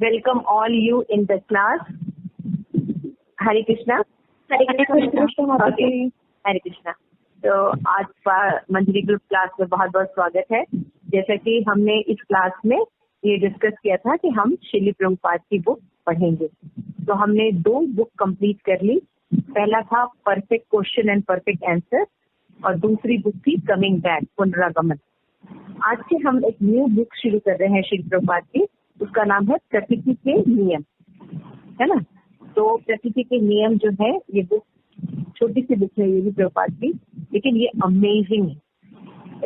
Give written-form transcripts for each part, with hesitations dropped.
welcome all you in the class. Hare Krishna. Hare Krishna. Okay. Hare Krishna. तो आज मंजरी group class में बहुत बहुत स्वागत है। जैसा कि हमने इस क्लास में ये डिस्कस किया था कि हम श्रील प्रभुपाद की बुक पढ़ेंगे, तो हमने 2 बुक कंप्लीट कर ली। पहला था perfect question and perfect answer और दूसरी बुक थी कमिंग बैक, पुनरागमन। आज से हम एक न्यू बुक शुरू कर रहे हैं श्रील प्रभुपाद की, उसका नाम है प्रकृति के नियम, है ना। तो प्रकृति के नियम जो है ये बुक छोटी सी बुक है, ये भी प्रभुपाद की, लेकिन ये अमेजिंग है।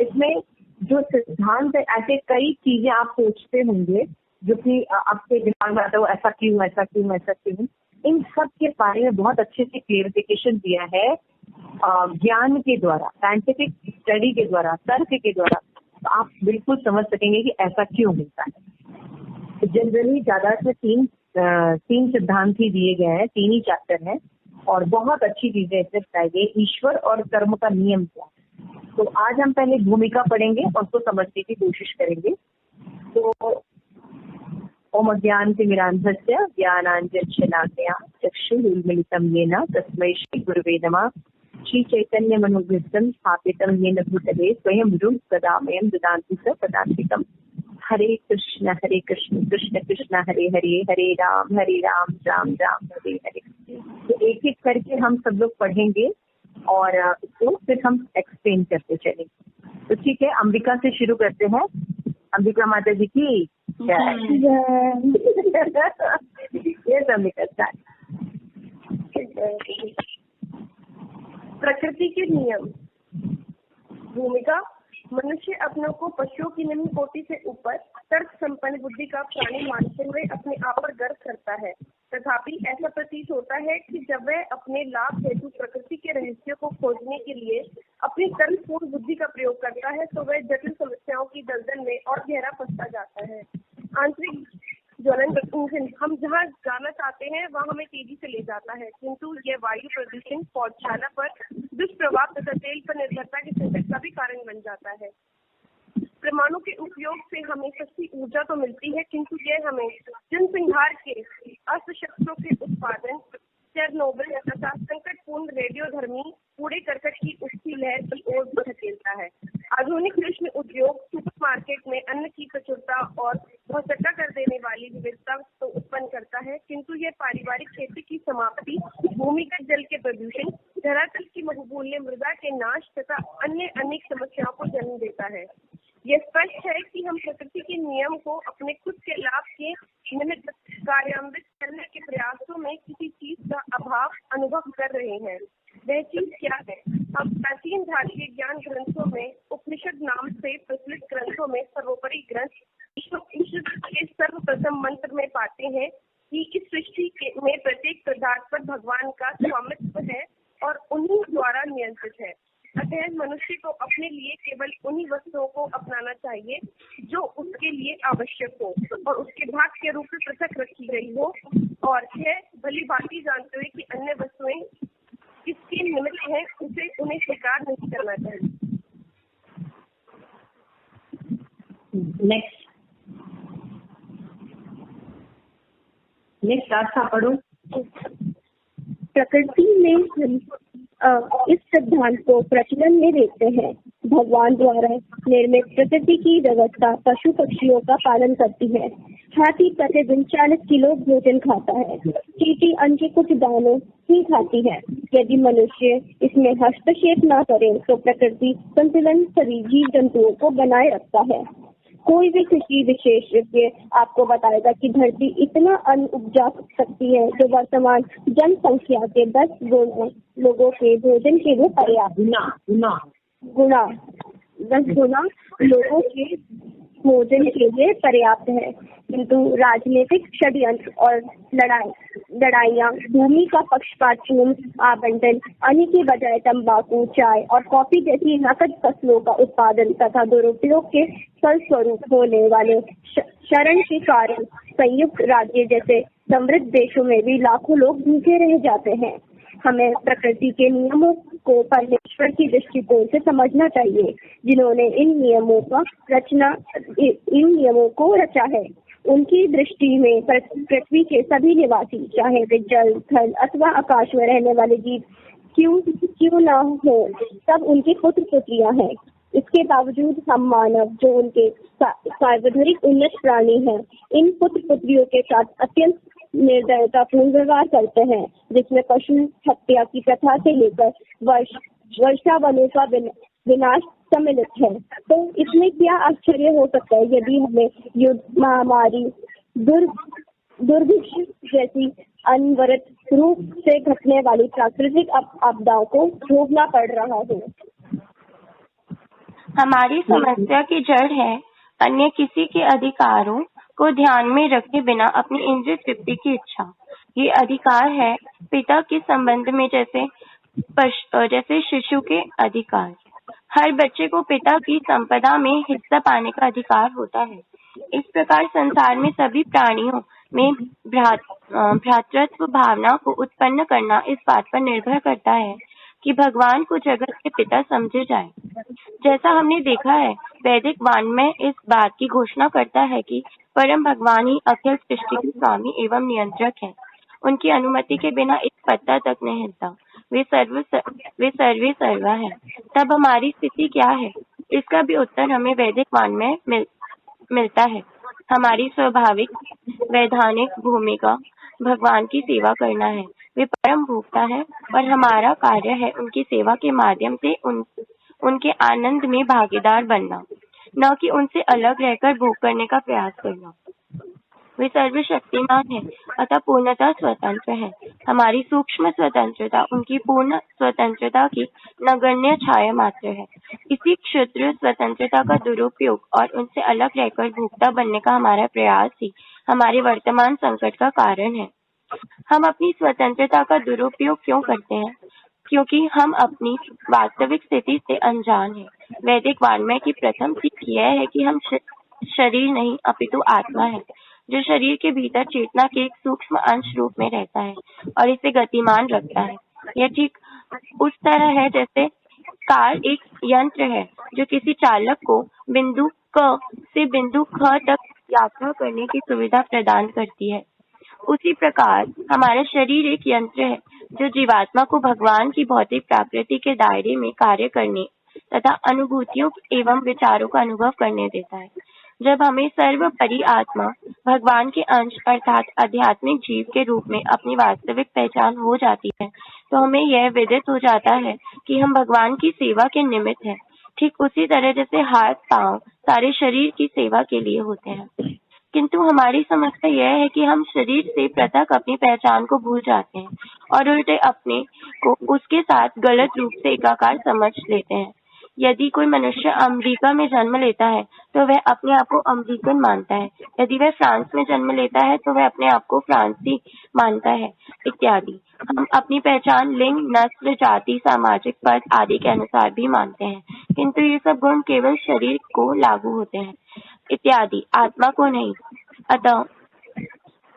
इसमें जो सिद्धांत है, ऐसे कई चीजें आप सोचते होंगे जो कि आपके दिमाग में आता है, ऐसा क्यों ऐसा क्यों ऐसा क्यों, इन सब के बारे में बहुत अच्छे से क्लियरिफिकेशन दिया है ज्ञान के द्वारा, साइंटिफिक स्टडी के द्वारा, तर्क के द्वारा। तो आप बिल्कुल समझ सकेंगे कि ऐसा क्यों होता है। तो जनरली ज्यादा से तीन सिद्धांत ही दिए गए हैं, 3 ही चैप्टर हैं और बहुत अच्छी चीजें इसमें बताई गई। ईश्वर और कर्म का नियम क्या है, तो आज हम पहले भूमिका पढ़ेंगे और उसको समझने की कोशिश करेंगे। तो ओम ज्ञानतिमिरान्धस्य ज्ञानाञ्जनशलाकया चक्षुरुन्मीलितं येन तस्मै श्री गुरुवे नमः। श्री चैतन्य मनोभीष्टं स्थापितं येन भूतले स्वयं रूप सदा मह्यं ददाति स पदान्तिकम्। हरे कृष्ण कृष्ण कृष्ण हरे हरे, हरे राम राम राम हरे हरे। तो एक एक करके हम सब लोग पढ़ेंगे और इसको फिर हम एक्सप्लेन करते चलेंगे। तो ठीक है, अंबिका से शुरू करते हैं। अंबिका माता जी की ये अंबिका स्टार्ट। प्रकृति के नियम। भूमिका। मनुष्य अपनों को पशुओं की निम्न कोटि से ऊपर तर्क संपन्न बुद्धि का प्राणी मानते हुए अपने आप पर गर्व करता है। तथापि ऐसा प्रतीत होता है कि जब वह अपने लाभ हेतु प्रकृति के रहस्यों को खोजने के लिए अपनी तर्कपूर्ण बुद्धि का प्रयोग करता है, तो वह जटिल समस्याओं की दलदल में और गहरा फंसता जाता है। आंतरिक ज्वलन हम जहाँ जाना चाहते हैं वहाँ हमें तेजी से ले जाता है, किंतु यह वायु प्रदूषण, पौधशाला पर दुष्प्रभाव तथा तेल पर निर्भरता के संकट का भी कारण बन जाता है। परमाणु के उपयोग से हमें सस्ती ऊर्जा तो मिलती है, किंतु यह हमें जनसंहार के अस्त्र शस्त्रों के उत्पादन, चेरनोबिल तथा संकटपूर्ण रेडियोधर्मी कूड़े करकट की उठती लहर की ओर धकेलता है। आधुनिक कृषि उद्योग सुपरमार्केट में अन्न की प्रचुरता और भौचक्का कर देने वाली विविधता तो उत्पन्न करता है, किंतु यह पारिवारिक खेती की समाप्ति, भूमिगत जल के प्रदूषण, धरातल की बहुमूल्य मृदा के नाश तथा अन्य अनेक समस्याओं को जन्म देता है। यह स्पष्ट है कि हम प्रकृति के नियम को अपने खुद के लाभ के निमित्त कार्यान्वित करने के प्रयासों में किसी चीज का अभाव अनुभव कर रहे हैं। वह चीज क्या है? हम प्राचीन भारतीय ज्ञान ग्रंथों में, उपनिषद नाम से प्रचलित ग्रंथों में सर्वोपरि ग्रंथ ईश्वर के सर्वप्रथम मंत्र में पाते हैं कि इस सृष्टि में प्रत्येक पदार्थ पर भगवान का स्वामित्व है और उन्हीं द्वारा नियंत्रित है। अतः मनुष्य को अपने लिए केवल उन्हीं वस्तुओं को अपनाना चाहिए जो उसके लिए आवश्यक हो और उसके भाग के रूप में पृथक रखी गई हो, और यह भली भांति जानते हुए कि अन्य वस्तुएं किसके निमित्त हैं, उसे उन्हें स्वीकार नहीं करना चाहिए। नेक्स्ट अर्थ पढ़ो। प्रकृति में हम इस सिद्धांत को प्रचलन में देखते हैं। भगवान द्वारा निर्मित प्रकृति की व्यवस्था पशु पक्षियों का पालन करती है। हाथी प्रतिदिन 40 किलो भोजन खाता है। चींटी अन्न के कुछ दानों ही खाती है। यदि मनुष्य इसमें हस्तक्षेप न करे तो प्रकृति संतुलन सभी जीव जंतुओं को बनाए रखता है। कोई भी कृषि विशेषज्ञ आपको बताएगा कि धरती इतना अन्न उपजा सकती है जो वर्तमान जनसंख्या के 10 गुना लोगों के भोजन के लिए पर्याप्त 10 गुना लोगों के भोजन के लिए पर्याप्त है। किंतु राजनीतिक षड्यंत्र और लड़ाइयाँ, भूमि का पक्षपातपूर्ण आवंटन, अन्न की बजाय तंबाकू, चाय और कॉफी जैसी नकद फसलों का उत्पादन तथा दुरुपयोग के फलस्वरूप होने वाले शरण के कारण संयुक्त राज्य जैसे समृद्ध देशों में भी लाखों लोग भूखे रह जाते हैं। हमें प्रकृति के नियमों को परमेश्वर की दृष्टिकोण से समझना चाहिए, जिन्होंने इन नियमों को रचा है। उनकी दृष्टि में पृथ्वी के सभी निवासी, चाहे वे जल, थल अथवा आकाश में रहने वाले जीव क्यों न हो, सब उनके पुत्र पुत्रियां हैं। इसके बावजूद हम मानव, जो उनके सार्वभौमिक उन्नत प्राणी हैं, इन पुत्र पुत्रियों के साथ अत्यंत निर्दयतापूर्ण व्यवहार करते हैं, जिसमें पशु हत्या की प्रथा से लेकर वर्षावनों का विनाश सम्मिलित है। तो इसमें क्या आश्चर्य हो सकता है यदि हमें युद्ध, महामारी, दुर्भिक्ष जैसी अनवरत रूप से घटने वाली प्राकृतिक आपदाओं को भोगना पड़ रहा हो। हमारी समस्या की जड़ है अन्य किसी के अधिकारों को ध्यान में रखे बिना अपनी इंद्रिय तृप्ति की इच्छा। ये अधिकार है पिता के संबंध में जैसे शिशु के अधिकार। हर बच्चे को पिता की संपदा में हिस्सा पाने का अधिकार होता है। इस प्रकार संसार में सभी प्राणियों में भ्रातृत्व भावना को उत्पन्न करना इस बात पर निर्भर करता है कि भगवान को जगत के पिता समझे जाए। जैसा हमने देखा है, वैदिक वाङ्मय इस बात की घोषणा करता है कि परम भगवान ही अखिल सृष्टि के स्वामी एवं नियंत्रक हैं। उनकी अनुमति के बिना एक पत्ता तक नहीं हिलता। वे सर्वे सर्वा है। तब हमारी स्थिति क्या है? इसका भी उत्तर हमें वैदिक वाङ्मय मिलता है। हमारी स्वाभाविक वैधानिक भूमिका भगवान की सेवा करना है। वे परम भोक्ता है और हमारा कार्य है उनकी सेवा के माध्यम से उनके आनंद में भागीदार बनना, न कि उनसे अलग रहकर भोग करने का प्रयास करना। वे सर्वशक्तिमान है अतः पूर्णतः स्वतंत्र है। हमारी सूक्ष्म स्वतंत्रता उनकी पूर्ण स्वतंत्रता की नगण्य छाया मात्र है। इसी क्षुद्र स्वतंत्रता का दुरुपयोग और उनसे अलग रहकर भोक्ता बनने का हमारा प्रयास ही हमारे वर्तमान संकट का कारण है। हम अपनी स्वतंत्रता का दुरुपयोग क्यों करते हैं? क्योंकि हम अपनी वास्तविक स्थिति से अनजान हैं। वैदिक वाङ्मय की प्रथम सीख यह है कि हम शरीर नहीं अपितु आत्मा है, जो शरीर के भीतर चेतना के एक सूक्ष्म अंश रूप में रहता है और इसे गतिमान रखता है। यह ठीक उस तरह है जैसे कार एक यंत्र है जो किसी चालक को बिंदु क से बिंदु ख तक यात्रा करने की सुविधा प्रदान करती है। उसी प्रकार हमारा शरीर एक यंत्र है जो जीवात्मा को भगवान की भौतिक प्रकृति के दायरे में कार्य करने तथा अनुभूतियों एवं विचारों का अनुभव करने देता है। जब हमें सर्वोपरि आत्मा भगवान के अंश अर्थात आध्यात्मिक जीव के रूप में अपनी वास्तविक पहचान हो जाती है, तो हमें यह विदित हो जाता है कि हम भगवान की सेवा के निमित्त हैं। ठीक उसी तरह जैसे हाथ पांव सारे शरीर की सेवा के लिए होते हैं। किंतु हमारी समस्या यह है कि हम शरीर से पृथक अपनी पहचान को भूल जाते हैं और उल्टे अपने को उसके साथ गलत रूप से एकाकार समझ लेते हैं। यदि कोई मनुष्य अमेरिका में जन्म लेता है तो वह अपने आप को अमेरिकन मानता है। यदि वह फ्रांस में जन्म लेता है तो वह अपने आप को फ्रांसी मानता है, इत्यादि। हम अपनी पहचान लिंग, नस्ल, जाति, सामाजिक पद आदि के अनुसार भी मानते हैं, किंतु ये सब गुण केवल शरीर को लागू होते हैं, इत्यादि, आत्मा को नहीं। अतः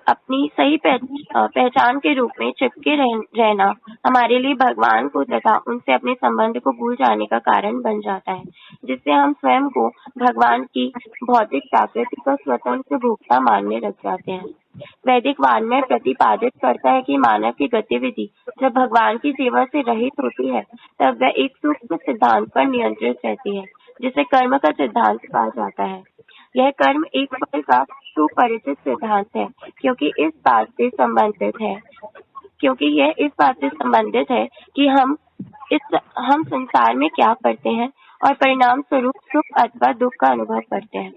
अपनी सही पहचान के रूप में चिपके रहना हमारे लिए भगवान को तथा उनसे अपने संबंध को भूल जाने का कारण बन जाता है, जिससे हम स्वयं को भगवान की भौतिक प्रकृति का स्वतंत्र भोक्ता मानने लग जाते हैं। वैदिक वाङ्मय प्रतिपादित करता है कि मानव की गतिविधि जब भगवान की सेवा से रहित होती है तब वह एक सूक्ष्म सिद्धांत पर नियंत्रित रहती है, जिसे कर्म का सिद्धांत कहा जाता है। यह कर्म एक फल का सुपरिचित सिद्धांत है, क्योंकि यह इस बात से संबंधित है कि हम संसार में क्या करते हैं और परिणाम स्वरूप सुख अथवा दुख का अनुभव करते हैं।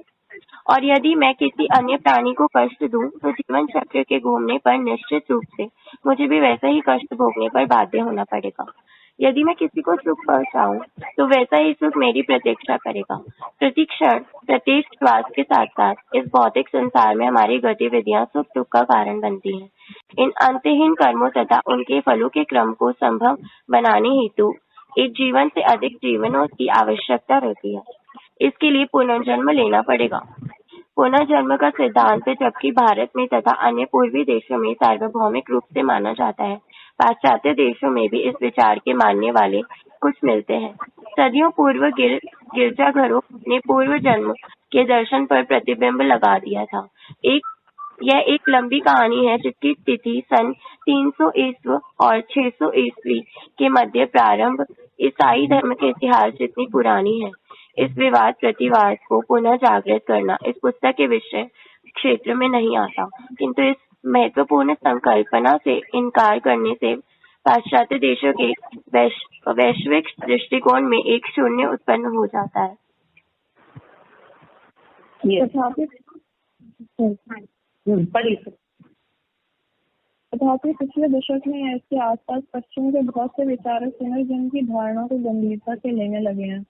और यदि मैं किसी अन्य प्राणी को कष्ट दूं, तो जीवन चक्र के घूमने पर निश्चित रूप से मुझे भी वैसा ही कष्ट भोगने पर बाध्य होना पड़ेगा। यदि मैं किसी को सुख पहुंचाऊं, तो वैसा ही सुख मेरी प्रतीक्षा करेगा। प्रति क्षण प्रत्येक श्वास के साथ साथ इस भौतिक संसार में हमारी गतिविधियां सुख दुख का कारण बनती हैं। इन अंतहीन कर्मों तथा उनके फलों के क्रम को संभव बनाने हेतु एक जीवन से अधिक जीवनों की आवश्यकता रहती है। इसके लिए पुनर्जन्म लेना पड़ेगा। पुनर्जन्म का सिद्धांत जबकि भारत में तथा अन्य पूर्वी देशों में सार्वभौमिक रूप से माना जाता है, पाश्चात्य देशों में भी इस विचार के मानने वाले कुछ मिलते हैं। सदियों पूर्व गिरजाघरों ने पूर्व जन्म के दर्शन पर प्रतिबिंब लगा दिया था। एक यह एक लंबी कहानी है जिसकी तिथि सन 300 ईस्वी और 600 ईस्वी के मध्य प्रारंभ ईसाई धर्म के इतिहास जितनी पुरानी है। इस विवाद प्रतिवाद को पुनः जागृत करना इस पुस्तक के विषय क्षेत्र में नहीं आता, किंतु इस महत्वपूर्ण संकल्पना से इनकार करने से पाश्चात्य देशों के वैश्विक दृष्टिकोण में एक शून्य उत्पन्न हो जाता है। तथापि पिछले दशक में इसके आसपास पश्चिम के बहुत से विचारक पुनर्जन्म की धारणा को गंभीरता से लेने लगे हैं।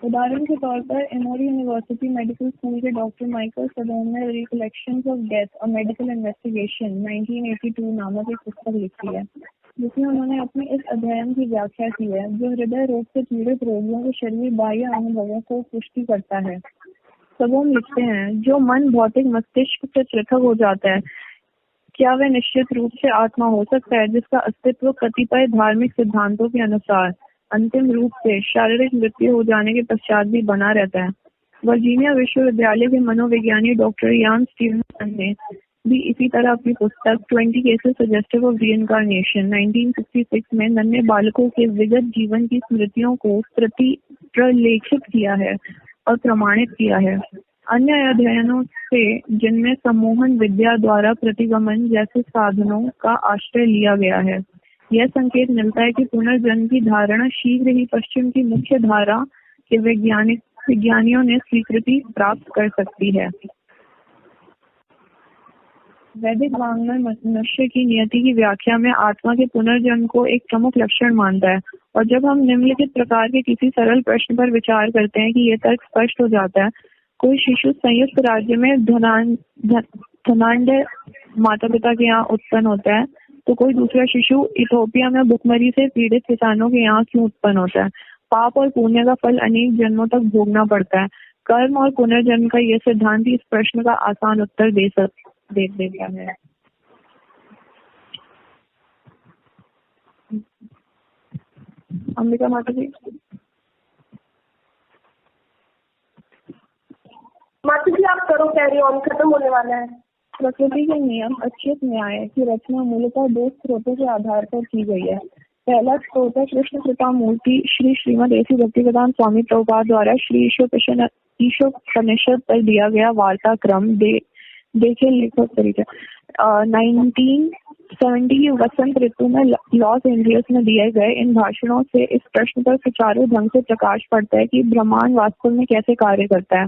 उदाहरण के तौर पर एमोरी यूनिवर्सिटी मेडिकल स्कूल के डॉक्टर माइकल सडोम ने recollections of death a medical investigation 1982 नामक एक पुस्तक लिखी है, जिसमें उन्होंने अपने इस अध्ययन की व्याख्या की है, जो हृदय रोग से पीड़ित रोगियों के शरीर बाह्य अनुभवों को पुष्टि करता है। सडोम लिखते हैं, जो मन भौतिक मस्तिष्क से पृथक हो जाता है, क्या वह निश्चित रूप से आत्मा हो सकता है जिसका अस्तित्व कतिपय धार्मिक सिद्धांतों के अनुसार अंतिम रूप से शारीरिक मृत्यु हो जाने के पश्चात भी बना रहता है। वर्जीनिया विश्वविद्यालय के मनोविज्ञानी डॉक्टर यान स्टीवनसन ने भी इसी तरह अपनी पुस्तक 20 केसेस सजेस्टिव ऑफ रीइंकार्नेशन 1966 में नन्हे बालकों के विगत जीवन की स्मृतियों को प्रलेखित किया है और प्रमाणित किया है। अन्य अध्ययनों से, जिनमें सम्मोहन विद्या द्वारा प्रतिगमन जैसे साधनों का आश्रय लिया गया है, यह संकेत मिलता है कि पुनर्जन्म की धारणा शीघ्र ही पश्चिम की मुख्य धारा के विज्ञानियों ने स्वीकृति प्राप्त कर सकती है। वैदिक वाङ्मय मनुष्य की नियति की व्याख्या में आत्मा के पुनर्जन्म को एक प्रमुख लक्षण मानता है, और जब हम निम्नलिखित प्रकार के किसी सरल प्रश्न पर विचार करते हैं कि यह तर्क स्पष्ट हो जाता है। कोई शिशु संयुक्त राज्य में धनाढ्य माता पिता के यहाँ उत्पन्न होता है, तो कोई दूसरा शिशु इथोपिया में भुखमरी से पीड़ित किसानों के यहाँ क्यों उत्पन्न होता है? पाप और पुण्य का फल अनेक जन्मों तक भोगना पड़ता है। कर्म और पुनर्जन्म का यह सिद्धांत इस प्रश्न का आसान उत्तर दे देता है। अंबिका माता जी। माता जी आप करो, कैरी ऑन, खत्म होने वाला है। प्रकृति के नियम अच्युत न्याय की रचना मूलतः दो स्रोतों के आधार पर की गई है। पहला स्रोत है कृष्ण कृपा मूर्ति श्री श्रीमद ऐसी भक्तिवेदांत स्वामी प्रभुपाद द्वारा श्री ईशोपनिषद पर दिया गया वार्ता क्रम देखे लेखक तरीके 1970 की वसंत ऋतु में लॉस एंजलिस में दिए गए इन भाषणों से इस प्रश्न पर सुचारू ढंग से प्रकाश पड़ता है कि ब्रह्मांड वास्तव में कैसे कार्य करता है।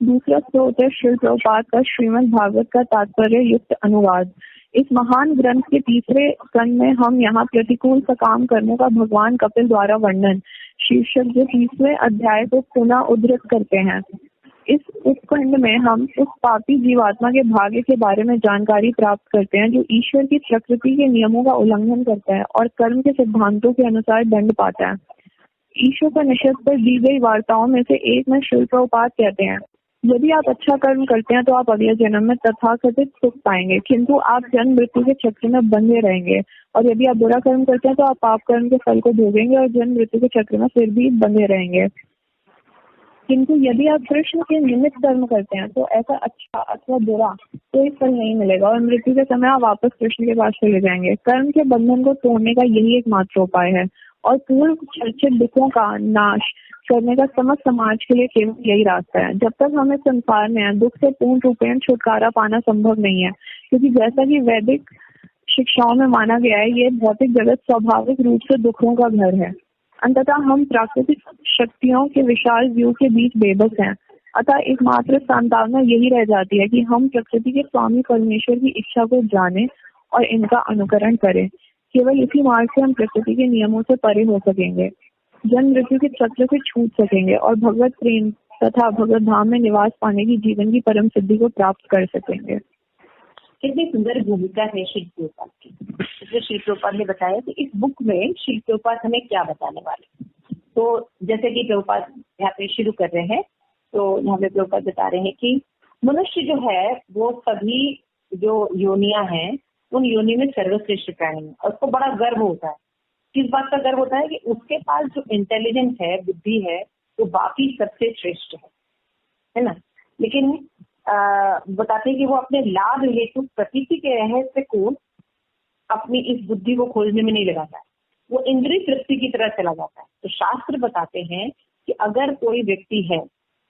दूसरा स्रोत है श्री प्रभुपाद का श्रीमद् भागवत का तात्पर्य युक्त अनुवाद। इस महान ग्रंथ के तीसरे स्कंद में हम यहाँ प्रतिकूल सकाम कर्मों का भगवान कपिल द्वारा वर्णन शीर्षक जो 30वें अध्याय को पुनः उद्धृत करते हैं। इस उपखंड में हम उस पापी जीवात्मा के भाग्य के बारे में जानकारी प्राप्त करते हैं जो ईश्वर की प्रकृति के नियमों का उल्लंघन करता है और कर्म के सिद्धांतों के अनुसार दंड पाता है। ईशोपनिषद पर दी गई वार्ताओं में से एक में श्री प्रभुपाद कहते हैं, यदि आप अच्छा कर्म करते हैं तो आप अगले जन्म में तथाकथित सुख पाएंगे, किंतु आप जन्म मृत्यु के चक्र में बंधे रहेंगे, और यदि आप बुरा कर्म करते हैं तो आप पाप कर्म के फल को भोगेंगे और जन्म मृत्यु के चक्र में फिर भी बंधे रहेंगे। किंतु यदि आप कृष्ण के निमित्त कर्म करते हैं तो ऐसा अच्छा अथवा बुरा कोई फल नहीं मिलेगा और मृत्यु के समय आप वापस कृष्ण के पास चले जाएंगे। कर्म के बंधन को तोड़ने का यही एकमात्र उपाय है और पूर्व चर्चित दुखों का नाश करने का समस्त समाज के लिए केवल यही रास्ता है। जब तक हमें संसार में दुख से पूर्ण रूपेण छुटकारा पाना संभव नहीं है, क्योंकि जैसा कि वैदिक शिक्षाओं में माना गया है, ये भौतिक जगत स्वाभाविक रूप से दुखों का घर है। अंततः हम प्राकृतिक शक्तियों के विशाल व्यू के बीच बेबस हैं। अतः एकमात्र सांत्वना यही रह जाती है कि हम प्रकृति के स्वामी परमेश्वर की इच्छा को जानें और इनका अनुकरण करें। केवल इसी मार्ग से हम प्रकृति के नियमों से परे हो सकेंगे, जन्म मृत्यु के चक्र से छूट सकेंगे और भगवत प्रेम तथा भगवत धाम में निवास पाने की जीवन की परम सिद्धि को प्राप्त कर सकेंगे। कितनी सुंदर भूमिका है श्री प्रभुपाद की। इसलिए श्री प्रभुपाद ने बताया कि इस बुक में श्री प्रभुपाद हमें क्या बताने वाले। तो जैसे कि प्रभुपाद यहाँ पे शुरू कर रहे हैं, तो यहाँ पे प्रभुपाद बता रहे हैं कि मनुष्य जो है वो सभी जो योनियां हैं उन योनि में सर्वश्रेष्ठ प्राणी है और उसको बड़ा गर्व होता है। किस बात का गर्व होता है कि उसके पास जो इंटेलिजेंस है, बुद्धि है, वो बाकी सबसे श्रेष्ठ है ना। लेकिन बताते हैं कि वो अपने लाभ हेतु प्रकृति के रहस्य को अपनी इस बुद्धि को खोजने में नहीं लगाता है, वो इंद्रिय तृप्ति की तरह चला जाता है। तो शास्त्र बताते हैं कि अगर कोई व्यक्ति है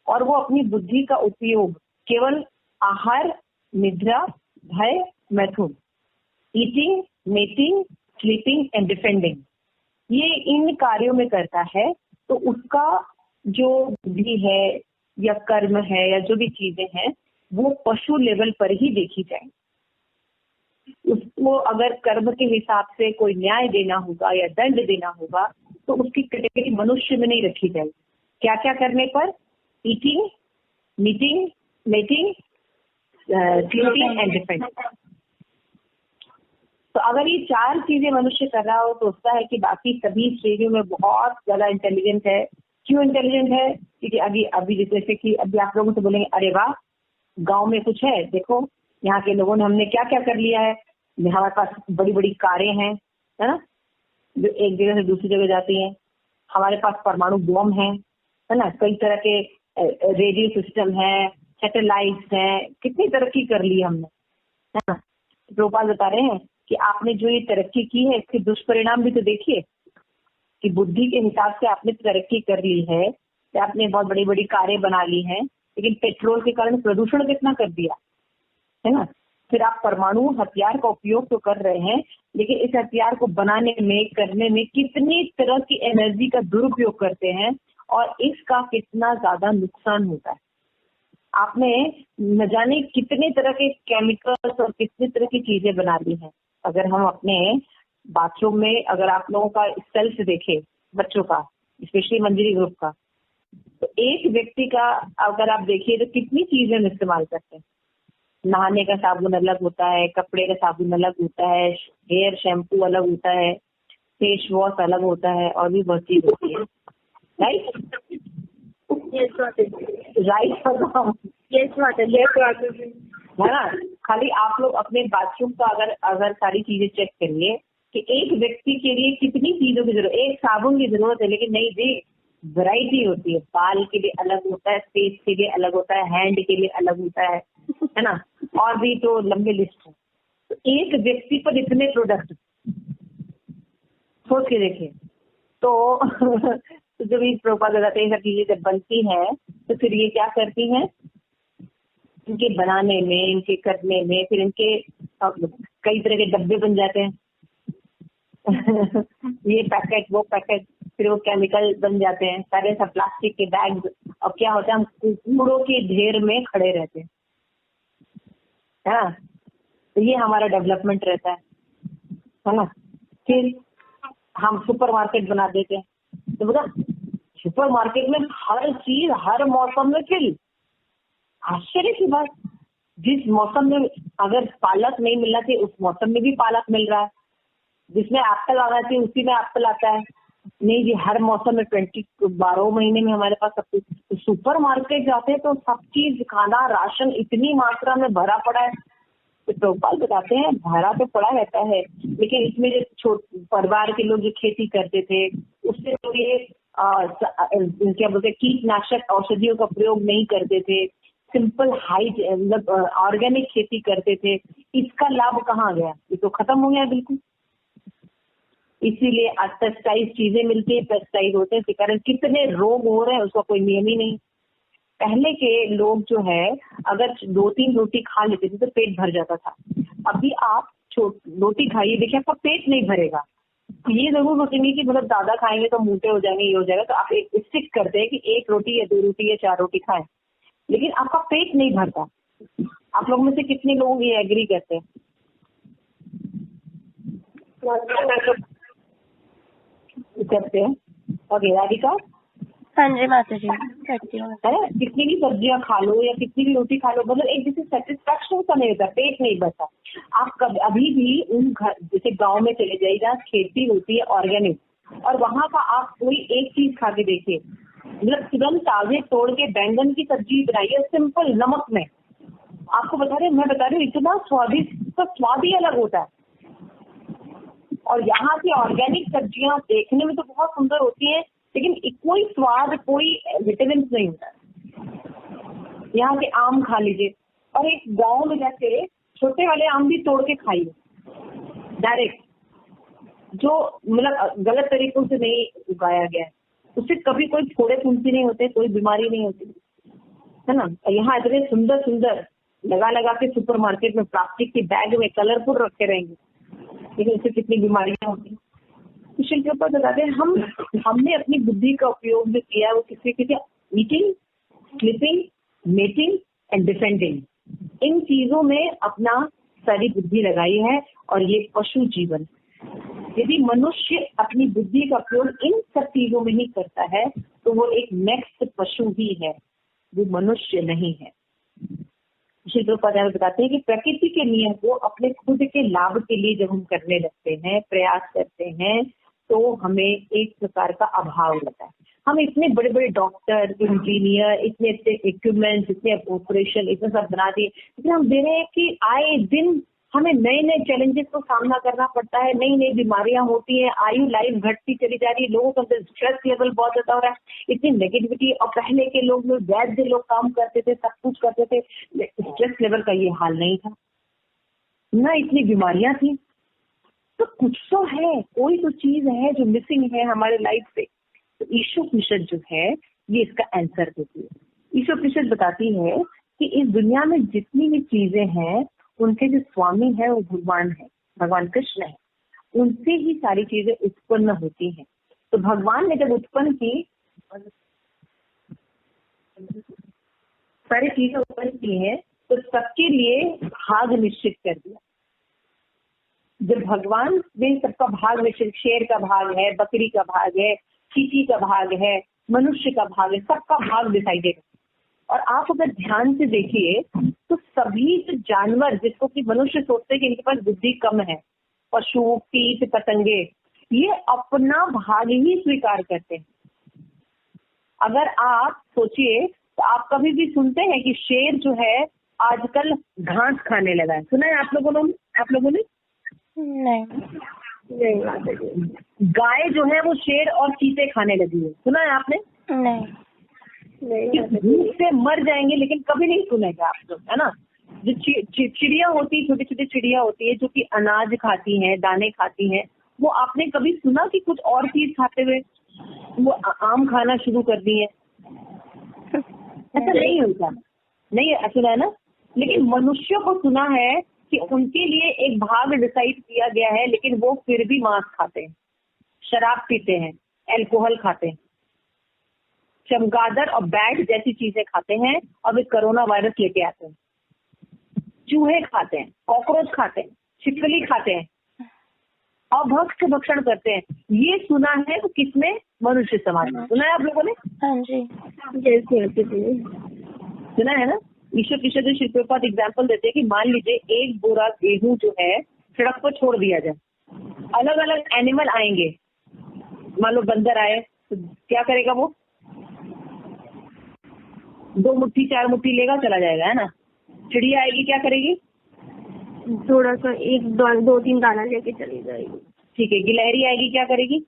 और वो अपनी बुद्धि का उपयोग केवल आहार, निद्रा, भय, मैथुन, eating, mating, sleeping and defending, ये इन कार्यों में करता है, तो उसका जो बुद्धि है या कर्म है या जो भी चीजें हैं वो पशु लेवल पर ही देखी जाए। उसको अगर कर्म के हिसाब से कोई न्याय देना होगा या दंड देना होगा तो उसकी कैटेगरी मनुष्य में नहीं रखी जाएगी। क्या क्या करने पर? Eating, meeting, mating, sleeping and defending. तो अगर ये 4 चीजें मनुष्य कर रहा हो तो सोचता है कि बाकी सभी श्रेणियों में बहुत ज्यादा इंटेलिजेंट है। क्यों इंटेलिजेंट है? क्योंकि अभी जैसे कि अभी आप लोगों से बोलेंगे अरे वाह गांव में कुछ है, देखो यहाँ के लोगों ने हमने क्या क्या कर लिया है, हमारे पास बड़ी बड़ी कारें हैं, है ना, जो एक जगह से दूसरी जगह जाती हैं, हमारे पास परमाणु बम है ना, कई तरह के रेडियो सिस्टम है, सैटेलाइट्स हैं, कितनी तरक्की कर ली हमने, है ना। प्रोपाल बता रहे हैं कि आपने जो ये तरक्की की है इसके दुष्परिणाम भी तो देखिए कि बुद्धि के हिसाब से आपने तरक्की कर ली है, आपने बहुत बड़ी बड़ी कारें बना ली हैं, लेकिन पेट्रोल के कारण प्रदूषण कितना कर दिया, है ना। फिर आप परमाणु हथियार का उपयोग तो कर रहे हैं, लेकिन इस हथियार को बनाने में, करने में कितनी तरह की एनर्जी का दुरुपयोग करते हैं और इसका कितना ज्यादा नुकसान होता है। आपने न जाने कितने तरह के केमिकल्स और कितनी तरह की चीजें बना ली हैं। अगर हम अपने बाथरूम में, अगर आप लोगों का सेल्फ देखें बच्चों का, स्पेशली मंजरी ग्रुप का, तो एक व्यक्ति का अगर आप देखिए तो कितनी चीजें हम इस्तेमाल करते हैं। नहाने का साबुन अलग होता है, कपड़े का साबुन अलग होता है, हेयर शैम्पू अलग होता है, फेस वॉश अलग होता है और भी बहुत चीज होती है, राइट। है ना। खाली आप लोग अपने बाथरूम का अगर सारी चीजें चेक करिए कि एक व्यक्ति के लिए कितनी चीजों की जरूरत, एक साबुन की जरूरत है, लेकिन नहीं जी वैरायटी होती है। बाल के लिए अलग होता है, फेस के लिए अलग होता है, हैंड के लिए अलग होता है ना, और भी तो लंबी लिस्ट है। तो एक व्यक्ति पर इतने प्रोडक्ट सोच के देखिए। तो जब ये प्रोपाल लगाते हैं, सब चीजें जब बनती हैं तो फिर ये क्या करती हैं, इनके बनाने में, इनके करने में, फिर इनके कई तरह के डब्बे बन जाते हैं ये पैकेट, वो पैकेट, फिर वो केमिकल बन जाते हैं, सारे सब प्लास्टिक के बैग। और क्या होता है, हम कूड़ों के ढेर में खड़े रहते हैं, है ना। तो ये हमारा डेवलपमेंट रहता है ना। फिर हम सुपरमार्केट बना देते हैं, तो बता सुपरमार्केट में हर चीज हर मौसम में फिल। आश्चर्य की बात, जिस मौसम में अगर पालक नहीं मिलना चाहिए उस मौसम में भी पालक मिल रहा है, जिसमें एप्पल आना चाहिए उसी में एप्पल आता है। नहीं जी, हर मौसम में 12 महीने में हमारे पास सब कुछ। तो सुपर मार्केट जाते हैं तो सब चीज, खाना, राशन इतनी मात्रा में भरा पड़ा है। तो प्रोपाल बताते हैं भरा तो पड़ा रहता है, लेकिन इसमें जो परिवार के लोग जो खेती करते थे उससे तो ये क्या बोलते हैं, कीटनाशक औषधियों का प्रयोग नहीं करते थे, सिंपल मतलब ऑर्गेनिक खेती करते थे। इसका लाभ कहाँ गया? ये तो खत्म हो गया बिल्कुल। इसीलिए आज पेस्टिसाइड चीजें मिलती है, पेस्टिसाइड होते हैं, इसके कारण कितने रोग हो रहे हैं उसका कोई नियम ही नहीं। पहले के लोग जो है अगर 2-3 रोटी खा लेते थे तो पेट भर जाता था। अभी आप रोटी खाइए, देखिए आपका पेट नहीं भरेगा। ये जरूर सोचेंगे कि मतलब ज्यादा खाएंगे तो मोटे हो जाएंगे, ये हो जाएगा, तो आप एक स्टिक करते हैं कि 1 रोटी या 2 रोटी या 4 रोटी खाएं, लेकिन आपका पेट नहीं भरता। आप लोगों में से कितने लोग ये एग्री करते हैं? करते हैं। ओके राधिका? हाँ जी माता जी, करती हूँ। है, कितनी भी सब्जियां खा लो या कितनी भी रोटी खा लो, मतलब एक जैसे सेटिस्फैक्शन का नहीं होता, पेट नहीं भरता। आप अभी भी उन घर, जैसे गांव में चले जाइए जहाँ खेती होती है ऑर्गेनिक, और वहां का आप कोई एक चीज खा के देखिए, मतलब तुरंत ताजे तोड़ के बैंगन की सब्जी बनाइए सिंपल नमक में, आपको मैं बता रही हूँ इतना स्वादिष्ट, तो स्वाद ही अलग होता है। और यहाँ की ऑर्गेनिक सब्जियां देखने में तो बहुत सुंदर होती हैं, लेकिन कोई स्वाद, कोई विटामिन नहीं होता। यहाँ के आम खा लीजिए, और एक गाँव में जाके छोटे वाले आम भी तोड़ के खाइए डायरेक्ट, जो मतलब गलत तरीकों से नहीं उगाया गया है, उससे कभी कोई फोड़े फुंसी नहीं होते, कोई बीमारी नहीं होती, है ना। यहाँ इतने सुंदर सुंदर लगा के सुपरमार्केट में प्लास्टिक के बैग में कलरफुल रखे रहेंगे, लेकिन उससे कितनी बीमारियां होती। शिल प्रभुपाद बताते हैं हमने अपनी बुद्धि का उपयोग जो किया है वो किसी eating, sleeping, mating and defending, इन चीजों में अपना सारी बुद्धि लगाई है। और ये पशु जीवन, यदि मनुष्य अपनी बुद्धि का उपयोग इन सब चीजों में ही करता है तो वो एक नेक्स्ट पशु ही है, वो मनुष्य नहीं है। शिल प्रभुपाद बताते हैं कि प्रकृति के नियम को अपने खुद के लाभ के लिए जब हम करने लगते हैं, प्रयास करते हैं, तो हमें एक प्रकार का अभाव लगता है। हम इतने बड़े बड़े डॉक्टर, इंजीनियर, इतने इक्विपमेंट्स, इतने ऑपरेशन, इतना सब बना दिए, लेकिन हम देख रहे हैं कि आए दिन हमें नए नए चैलेंजेस को सामना करना पड़ता है, नई नई बीमारियां होती है, आयु लाइफ घटती चली जा रही है, लोगों का स्ट्रेस लेवल बहुत ज्यादा हो रहा है, इतनी नेगेटिविटी। और पहले के लोग वैद्य लोग काम करते थे, सब कुछ करते थे, स्ट्रेस लेवल का ये हाल नहीं था, ना इतनी बीमारियां थी। तो कुछ तो है, कोई तो चीज है जो मिसिंग है हमारे लाइफ से। तो ईशोपनिषद जो है ये इसका आंसर देती है। ईशोपनिषद बताती है कि इस दुनिया में जितनी भी चीजें हैं उनके जो स्वामी है वो भगवान है, भगवान कृष्ण है, उनसे ही सारी चीजें उत्पन्न होती हैं। तो भगवान ने जब उत्पन्न की, सारी चीजें उत्पन्न की हैं, तो सबके लिए भाग निश्चित कर दिया। जब भगवान ने सबका भाग निश्चित, शेर का भाग है, बकरी का भाग है, चींटी का भाग है, मनुष्य का भाग है, सबका भाग डिसाइडेड। और आप अगर ध्यान से देखिए तो सभी जो जानवर, जिसको कि मनुष्य सोचते हैं कि इनके पास बुद्धि कम है, पशु, कीट, पतंगे, ये अपना भाग ही स्वीकार करते हैं। अगर आप सोचिए तो आप कभी भी सुनते हैं कि शेर जो है आजकल घास खाने लगा है? सुना है आप लोगों ने? नहीं। गाय जो है वो शेर और चीते खाने लगी है, सुना है आपने? नहीं। भूख से मर जाएंगे, लेकिन कभी नहीं सुनेगा आप लोग, है ना। जो चिड़िया होती है, छोटी छोटी चिड़िया होती है जो कि अनाज खाती हैं, दाने खाती हैं, वो आपने कभी सुना कि कुछ और चीज खाते हुए वो आम खाना शुरू कर दी है? ऐसा नहीं होता, नहीं सुना है ना। लेकिन मनुष्यों को सुना है कि उनके लिए एक भाग डिसाइड किया गया है, लेकिन वो फिर भी मांस खाते हैं, शराब पीते हैं, अल्कोहल खाते हैं, चमगादड़ और बैट जैसी चीजें खाते हैं, और वे कोरोना वायरस लेके आते हैं। चूहे खाते हैं, कॉकरोच खाते हैं, छिपकली खाते हैं, अभक्ष्य भक्षण करते हैं। ये सुना है तो किसने? मनुष्य समाज में। सुना है आप लोगों ने? हाँ जी। सुना है ना। ईशोपनिषद में श्री प्रभुपाद एग्जाम्पल देते हैं कि मान लीजिए एक बोरा गेहूं जो है सड़क पर छोड़ दिया जाए, अलग अलग एनिमल आएंगे, मान लो बंदर आए तो क्या करेगा? वो 2 मुट्ठी 4 मुट्ठी लेगा, चला जाएगा, है ना। चिड़िया आएगी, क्या करेगी? थोड़ा सा 1-2-3 दाना लेके चली जाएगी। ठीक है। गिलहरी आएगी, क्या करेगी?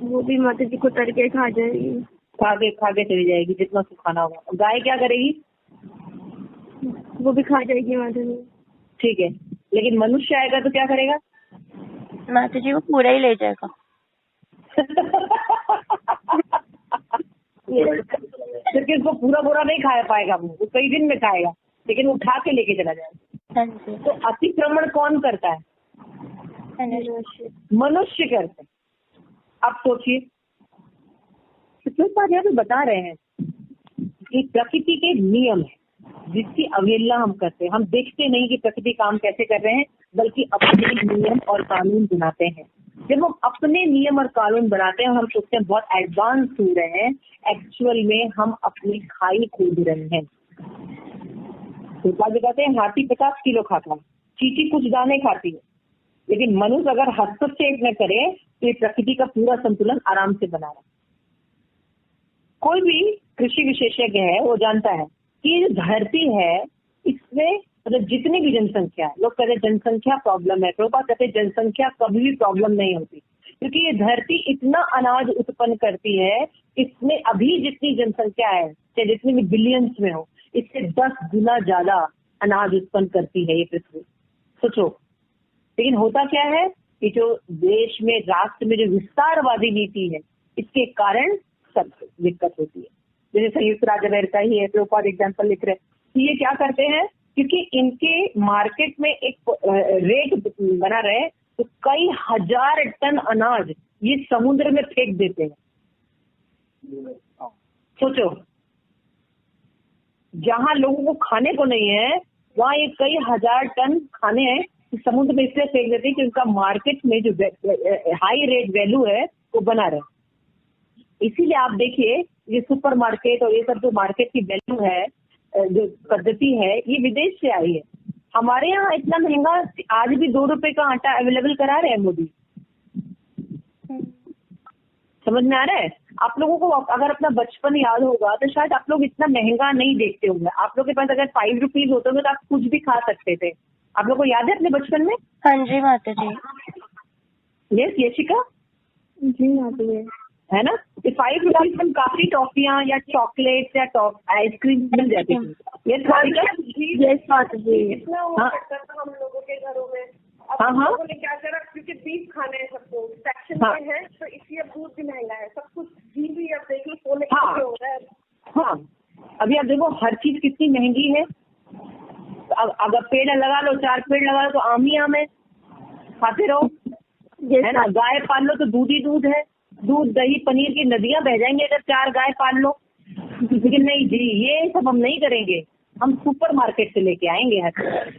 वो भी माता जी को तर के खा जाएगी, खा के चली जाएगी जितना उसको खाना होगा। और गाय क्या करेगी? वो भी खा जाएगी माता जी। ठीक है। लेकिन मनुष्य आएगा तो क्या करेगा? माता जी वो पूरा ही ले जाएगा। क्योंकि उसको पूरा बोरा नहीं खा पाएगा, वो कई दिन में खाएगा, लेकिन वो उठा के लेके चला जाएगा। हाँ जी। तो अतिक्रमण कौन करता है? मनुष्य करते हैं। अब सोचिए, यहाँ पे बता रहे हैं कि प्रकृति के नियम है जिसकी अवहेलना हम करते हैं। हम देखते नहीं कि प्रकृति काम कैसे कर रहे हैं, बल्कि अपने नियम और कानून बनाते हैं। जब हम अपने नियम और कानून बनाते हैं और हम सोचते हैं बहुत एडवांस हो रहे हैं, एक्चुअल में हम अपनी खाई खोद रहे हैं। तो कहते हैं हाथी 50 किलो खाता है, चींटी कुछ दाने खाती है, लेकिन मनुष्य अगर हस्तक्षेप न करे तो ये प्रकृति का पूरा संतुलन आराम से बना रहा है। कोई भी कृषि विशेषज्ञ है वो जानता है कि ये जो धरती है इसमें मतलब जितनी भी जनसंख्या है, लोग कहते हैं जनसंख्या प्रॉब्लम है, प्रभुपाद कहते हैं जनसंख्या कभी भी प्रॉब्लम नहीं होती, क्योंकि ये धरती इतना अनाज उत्पन्न करती है। इसमें अभी जितनी जनसंख्या है, चाहे जितनी भी बिलियंस में हो, इससे 10 गुना ज्यादा अनाज उत्पन्न करती है ये पृथ्वी। सोचो, लेकिन होता क्या है कि जो देश में, राष्ट्र में जो विस्तारवादी नीति है, इसके कारण सब दिक्कत होती है। जैसे संयुक्त राज्य अमेरिका ही है, प्रभुपाद एग्जाम्पल लिख रहे हैं, तो ये क्या करते हैं, क्योंकि इनके मार्केट में एक रेट बना रहे, तो कई हजार टन अनाज ये समुद्र में फेंक देते हैं। सोचो, जहां लोगों को खाने को नहीं है, वहां ये कई हजार टन खाने हैं, समुद्र में इसलिए फेंक देते हैं कि उनका मार्केट में जो हाई रेट वैल्यू है वो बना रहे। इसीलिए आप देखिए, ये सुपर मार्केट और ये सब जो मार्केट की वैल्यू है, जो पद्धति है, ये विदेश से आई है। हमारे यहाँ इतना महंगा आज भी 2 रुपए का आटा अवेलेबल करा रहे हैं मोदी। समझ में आ रहा है? आप लोगों को अगर अपना बचपन याद होगा तो शायद आप लोग इतना महंगा नहीं देखते होंगे। आप लोग के पास अगर 5 रुपीज होते होंगे तो आप कुछ भी खा सकते थे। आप लोग को याद है अपने बचपन में? हाँ जी माता जी। यस यशिका? जी माता जी। है ना? 5 रुपीज में काफी टॉफियां या चॉकलेट या आइसक्रीम मिल जाती थी। यस माता जी। इतना हुआ करता था हम लोगों के घरों में। अब लोगों ने क्या करा, क्योंकि बीफ खाने हैं सबको, सेक्शन में है, तो इसलिए दूध भी महंगा है, सब कुछ घी भी अब देखिए सोने का हो रहा है। हाँ, अभी आप देखो हर चीज कितनी महंगी है। अगर पेड़ लगा लो, 4 पेड़ लगा लो तो आम ही आम है, खाते रहो, है ना? गाय पाल लो तो दूध ही दूध है, दूध दही पनीर की नदियां बह जाएंगे अगर 4 गाय पाल लो। लेकिन नहीं जी, ये सब हम नहीं करेंगे, हम सुपर मार्केट से लेके आएंगे हर,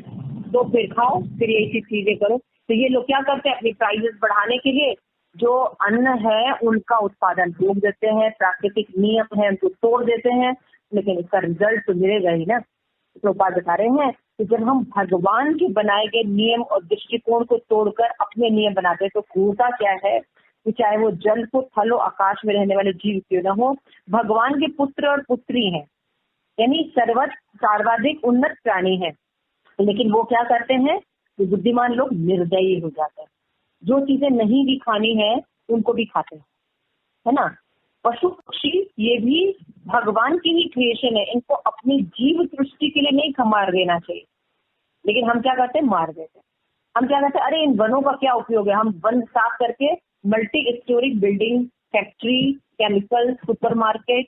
तो फिर खाओ, फिर यही चीजें करो। तो ये लोग क्या करते हैं, अपनी प्राइसेस बढ़ाने के लिए जो अन्न है उनका उत्पादन रोक देते हैं, प्राकृतिक नियम है उनको तोड़ देते हैं, लेकिन इसका रिजल्ट तो मिलेगा ही ना। प्रभुपाद बता रहे हैं कि जब हम भगवान के बनाए गए नियम और दृष्टिकोण को तोड़कर अपने नियम बनाते हैं तो होता क्या है कि चाहे वो जल को, थल हो, आकाश में रहने वाले जीव क्यों न हो, भगवान के पुत्र और पुत्री हैं, यानी सर्वाधिक उन्नत प्राणी है। लेकिन वो क्या करते हैं, बुद्धिमान लोग निर्दयी हो जाते हैं, जो चीजें नहीं भी खानी है उनको भी खाते हैं, है ना? पशु पक्षी ये भी भगवान की ही क्रिएशन है, इनको अपनी जीव सृष्टि के लिए नहीं मार देना चाहिए, लेकिन हम क्या करते हैं, मार देते हैं। हम क्या करते हैं, अरे इन वनों का क्या उपयोग है, हम वन साफ करके multi storey building, factory, chemical, supermarket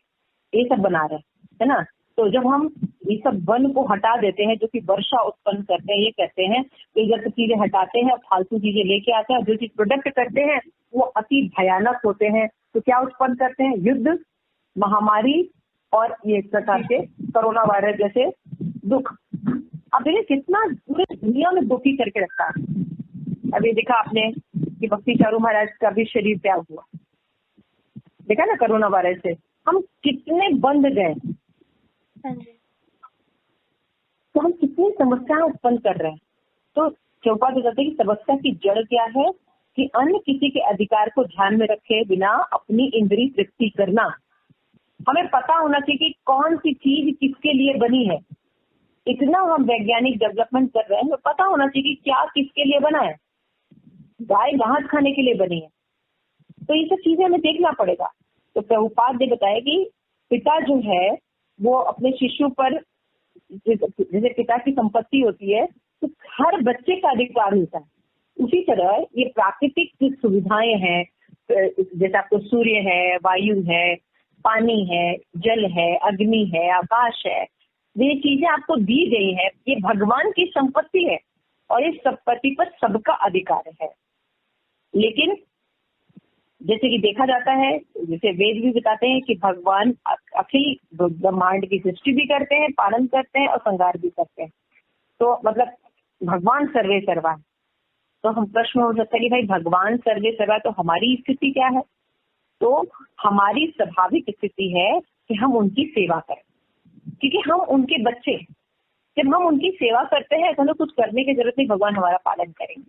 ये सब बना रहे हैं, है ना? तो जब हम ये सब वन को हटा देते हैं जो कि वर्षा उत्पन्न करते हैं, ये कहते हैं कि जब चीजें हटाते हैं फालतू चीजें लेके आते हैं, जो चीज प्रोडक्ट करते हैं वो अति भयानक होते हैं, तो क्या उत्पन्न करते हैं, युद्ध, महामारी और ये प्रकार के कोरोना वायरस जैसे दुख। अब देखिए कितना पूरे दुनिया में दुखी करके रखा है। अभी देखा आपने कि भक्ति चारू महाराज का भी शरीर त्याग हुआ, देखा ना? कोरोना वायरस से हम कितने बंद गए, तो हम कितनी समस्याएं उत्पन्न कर रहे हैं। तो चौपाल बताते हैं कि समस्या की जड़ क्या है कि अन्य किसी के अधिकार को ध्यान में रखे बिना अपनी इंद्रिय तृप्ति करना। हमें पता होना चाहिए कि कौन सी चीज किसके लिए बनी है। इतना हम वैज्ञानिक डेवलपमेंट कर रहे हैं, तो पता होना चाहिए कि क्या किसके लिए बना है। गाय घास खाने के लिए बनी है, तो ये सब चीजें हमें देखना पड़ेगा। तो प्रभुपाद ने बताया कि पिता जो है वो अपने शिशु पर, जैसे पिता की संपत्ति होती है तो हर बच्चे का अधिकार होता है, उसी तरह ये प्राकृतिक जो सुविधाएं हैं, जैसे आपको सूर्य है, वायु है, पानी है, जल है, अग्नि है, आकाश है, ये चीजें आपको दी गई है, ये भगवान की संपत्ति है और इस संपत्ति पर सबका अधिकार है। लेकिन जैसे कि देखा जाता है, जैसे वेद भी बताते हैं कि भगवान अखिल ब्रह्मांड की सृष्टि भी करते हैं, पालन करते हैं और संहार भी करते हैं। तो मतलब भगवान सर्वे सर्वा है। तो हम प्रश्न हो सकता है कि भाई भगवान सर्वे सर्वा, तो हमारी स्थिति क्या है? तो हमारी स्वाभाविक स्थिति है कि हम उनकी सेवा करें, क्योंकि हम उनके बच्चे। जब हम उनकी सेवा करते हैं तो हमें कुछ करने की जरूरत नहीं, भगवान हमारा पालन करेंगे।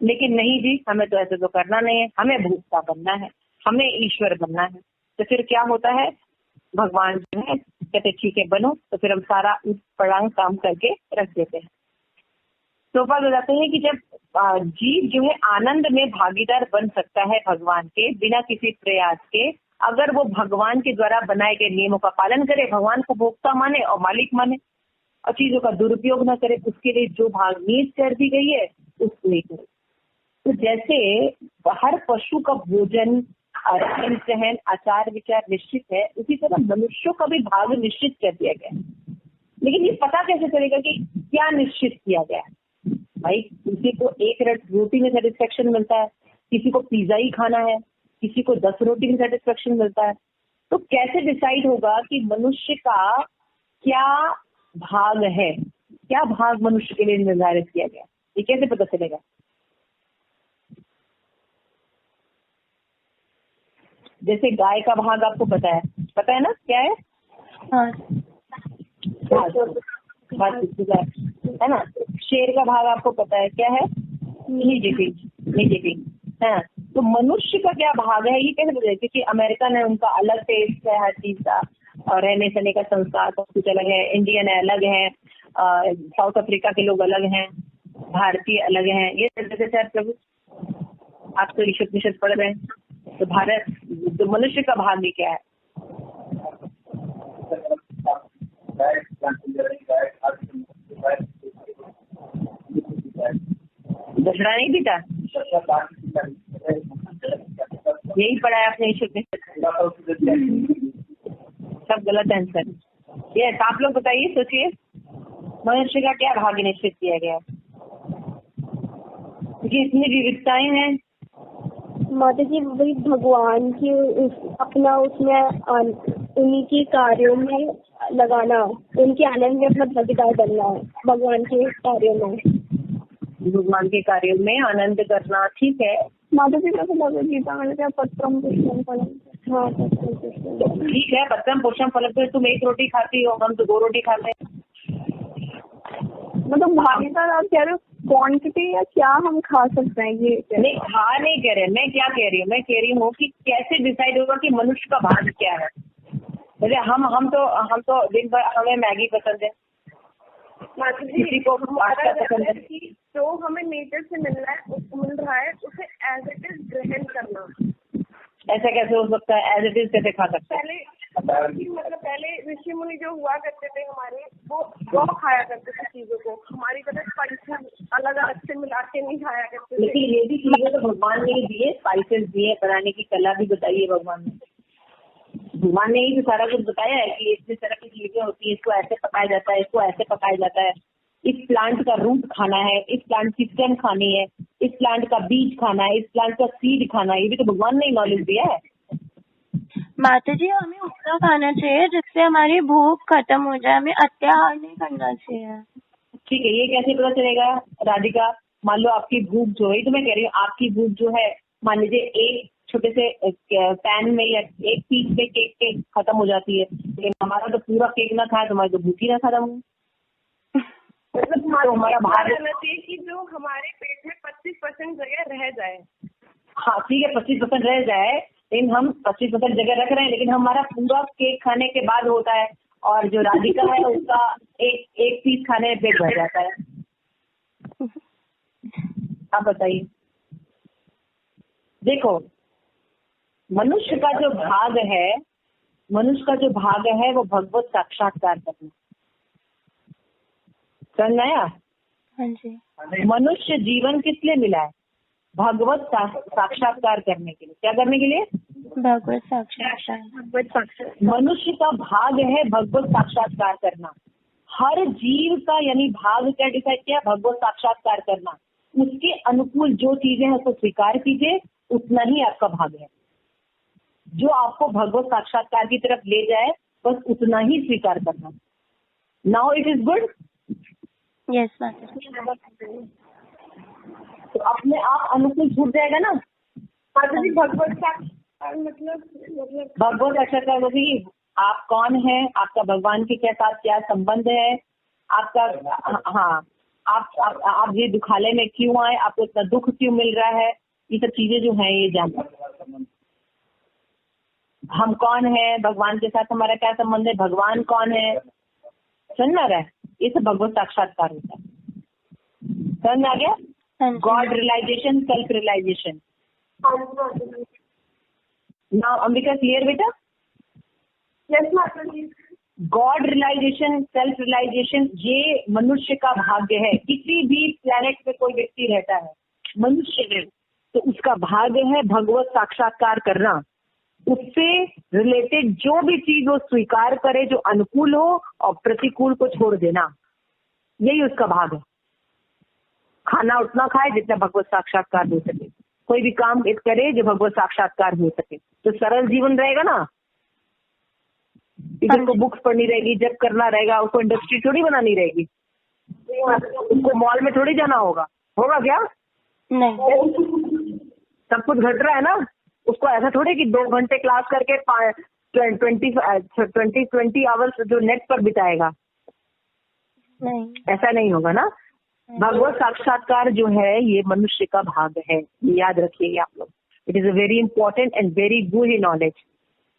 लेकिन नहीं जी, हमें तो ऐसे तो करना नहीं है, हमें भूखता बनना है, हमें ईश्वर बनना है। तो फिर क्या होता है, भगवान जो है कहते ठीक है बनो, तो फिर हम सारा पड़ांग काम करके रख देते हैं। तो बात बताते हैं कि जब जीव जो है आनंद में भागीदार बन सकता है भगवान के बिना किसी प्रयास के, अगर वो भगवान के द्वारा बनाए गए नियमों का पालन करे, भगवान को भोक्ता माने और मालिक माने और चीजों का दुरुपयोग न करे, उसके लिए जो भाग नीति कर दी गई है उसको ही करे। तो जैसे हर पशु का भोजन, रहन सहन, आचार विचार निश्चित है, उसी तरह मनुष्यों का भी भाग निश्चित कर दिया गया है। लेकिन ये पता कैसे चलेगा कि क्या निश्चित किया गया है? भाई किसी को एक रोटी में सेटिस्फेक्शन मिलता है, किसी को पिज्जा ही खाना है, किसी को 10 रोटी में सेटिस्फेक्शन मिलता है। तो कैसे डिसाइड होगा कि मनुष्य का क्या भाग है, क्या भाग मनुष्य के लिए निर्धारित किया गया, ये कैसे पता चलेगा? जैसे गाय का भाग आपको पता है ना क्या है? हाँ है ना। शेर का भाग आपको पता है क्या है? नीचे है। तो मनुष्य का क्या भाग है ये कैसे पता? क्योंकि अमेरिकन है, उनका अलग टेस्ट है हर चीज का, और रहने सहने का संस्कार सब कुछ अलग है। इंडियन है अलग है, साउथ अफ्रीका के लोग अलग हैं, भारतीय अलग हैं। ये प्रभु आप तो ईश्वर निषद पढ़ रहे हैं, तो भारत तो मनुष्य का भाग्य क्या है? दशहरा नहीं पीता, यही पढ़ा है आपने ईश्वर निषद, सब गलत आंसर। ये आप लोग बताइए, सोचिए मनुष्य का क्या भाग्य निश्चित किया गया है? क्योंकि इतनी विविधताएं हैं। माता जी वही भगवान की अपना उसमें उन्हीं के कार्यों में लगाना, उनके आनंद में अपना भागीदार बनना है, भगवान के कार्यों में, भगवान के कार्यों में आनंद करना। ठीक है माता जी का भगवद गीता मैंने क्या पत्रम पुष्पम फलम। हाँ ठीक है, पत्रम पुष्पम फलम। तो तुम 1 रोटी खाती हो, हम तो 2 रोटी खाते हैं। मतलब भागीदार आप कह रहे हो क्वांटिटी या क्या हम खा सकते हैं? ये नहीं, खा नहीं कह रहे, मैं क्या कह रही हूँ, मैं कह रही हूँ कि कैसे डिसाइड होगा कि मनुष्य का भाग क्या है। जैसे हम तो दिन भर हमें मैगी पसंद है, किसी को पास्ता पसंद है। जो हमें नेचर से मिल रहा है उसे एज इट इज ग्रहण करना। ऐसा कैसे हो सकता है? एज इट इज कैसे खा सकते हैं? पहले ऋषि मुनि जो हुआ करते थे हमारे, वो खाया करते थे चीजों को, हमारी तरह स्पाइसेस अलग अलग से मिला के नहीं खाया करते थे। लेकिन ये भी चीजें तो भगवान ने दिए, स्पाइसेस दिए, बनाने की कला भी बताई है भगवान ने ही तो सारा कुछ बताया है कि इस तरह की चीजें होती है, इसको ऐसे पकाया जाता है, इसको ऐसे पकाया जाता है, इस प्लांट का रूट खाना है, इस प्लांट की स्टेम खानी है, इस प्लांट का बीज खाना है, इस प्लांट का सीड खाना है। ये भी तो भगवान ने नॉलेज दिया है। माता जी हमें उतना खाना चाहिए जिससे हमारी भूख खत्म हो जाए, हमें अत्याहार नहीं करना चाहिए। ठीक है, ये कैसे पता चलेगा राधिका? मान लो आपकी भूख जो है, तो मैं कह रही हूँ आपकी भूख जो है, मान लीजिए एक छोटे से पैन में या एक पीस में केक खत्म हो जाती है, लेकिन हमारा तो पूरा केक ना खाए तो हमारी तो भूख ही ना खत्म हो। मतलब हमारा भाग रहना चाहिए कि जो हमारे पेट में 25% जगह रह जाए। हाँ ठीक है, 25% रह जाए, लेकिन हम 25% जगह रख रहे हैं, लेकिन हमारा पूरा केक खाने के बाद होता है, और जो राधिका है उसका एक पीस खाने में पेट भर जाता है। आप बताइए। देखो मनुष्य का जो भाग है वो भगवत साक्षात्कार करना। समझ आया? हाँ जी। मनुष्य जीवन किस लिए मिला है? भगवत साक्षात्कार करने के लिए। क्या करने के लिए? भगवत साक्षात्कार। मनुष्य का भाग है भगवत साक्षात्कार करना। हर जीव का यानी भाग क्या डिसाइड किया? भगवत साक्षात्कार करना। उसके अनुकूल जो चीजें हैं उसको स्वीकार कीजिए, उतना ही आपका भाग है। जो आपको भगवत साक्षात्कार की तरफ ले जाए बस उतना ही स्वीकार करना। Now it is good. Yes माता जी। तो अपने आप अनुकूल छूट जाएगा ना। माता जी भगवत साक्षात्कार मतलब भगवत साक्षात्कार मतलब कि आप कौन है, आपका भगवान के क्या साथ क्या संबंध है, आपका हाँ आप ये दुखालय में क्यों आए, आपको इतना दुख क्यों मिल रहा है, ये सब चीजें जो हैं ये जानना। हम कौन है, भगवान के साथ हमारा क्या संबंध है, भगवान कौन है, समझ में आ रहा है? ये सब भगवत साक्षात्कार होता है। समझ में आ गया? God realization, self realization. Now Ambika clear बेटा? यस माता जी। गॉड रियलाइजेशन, सेल्फ रियलाइजेशन, ये मनुष्य का भाग्य है। किसी भी प्लेनेट पे कोई व्यक्ति रहता है, मनुष्य है, तो उसका भाग्य है भगवत साक्षात्कार करना। उससे रिलेटेड जो भी चीज वो स्वीकार करे जो अनुकूल हो और प्रतिकूल को छोड़ देना, यही उसका भाग है। खाना उतना खाए जितना भगवत साक्षात्कार हो सके, कोई भी काम करे जो भगवत साक्षात्कार हो सके, तो सरल जीवन रहेगा ना। किसी को बुक्स पढ़नी रहेगी, जब करना रहेगा, उसको इंडस्ट्री थोड़ी बनानी रहेगी, उसको मॉल में थोड़ी जाना होगा क्या? नहीं। सब कुछ घट रहा है ना। उसको ऐसा थोड़ी कि 2 घंटे क्लास करके 20 आवर्स जो नेट पर बिताएगा, नहीं, ऐसा नहीं होगा ना। भगवत साक्षात्कार जो है ये मनुष्य का भाग है, याद रखिए आप लोग। It is a very important and very good knowledge,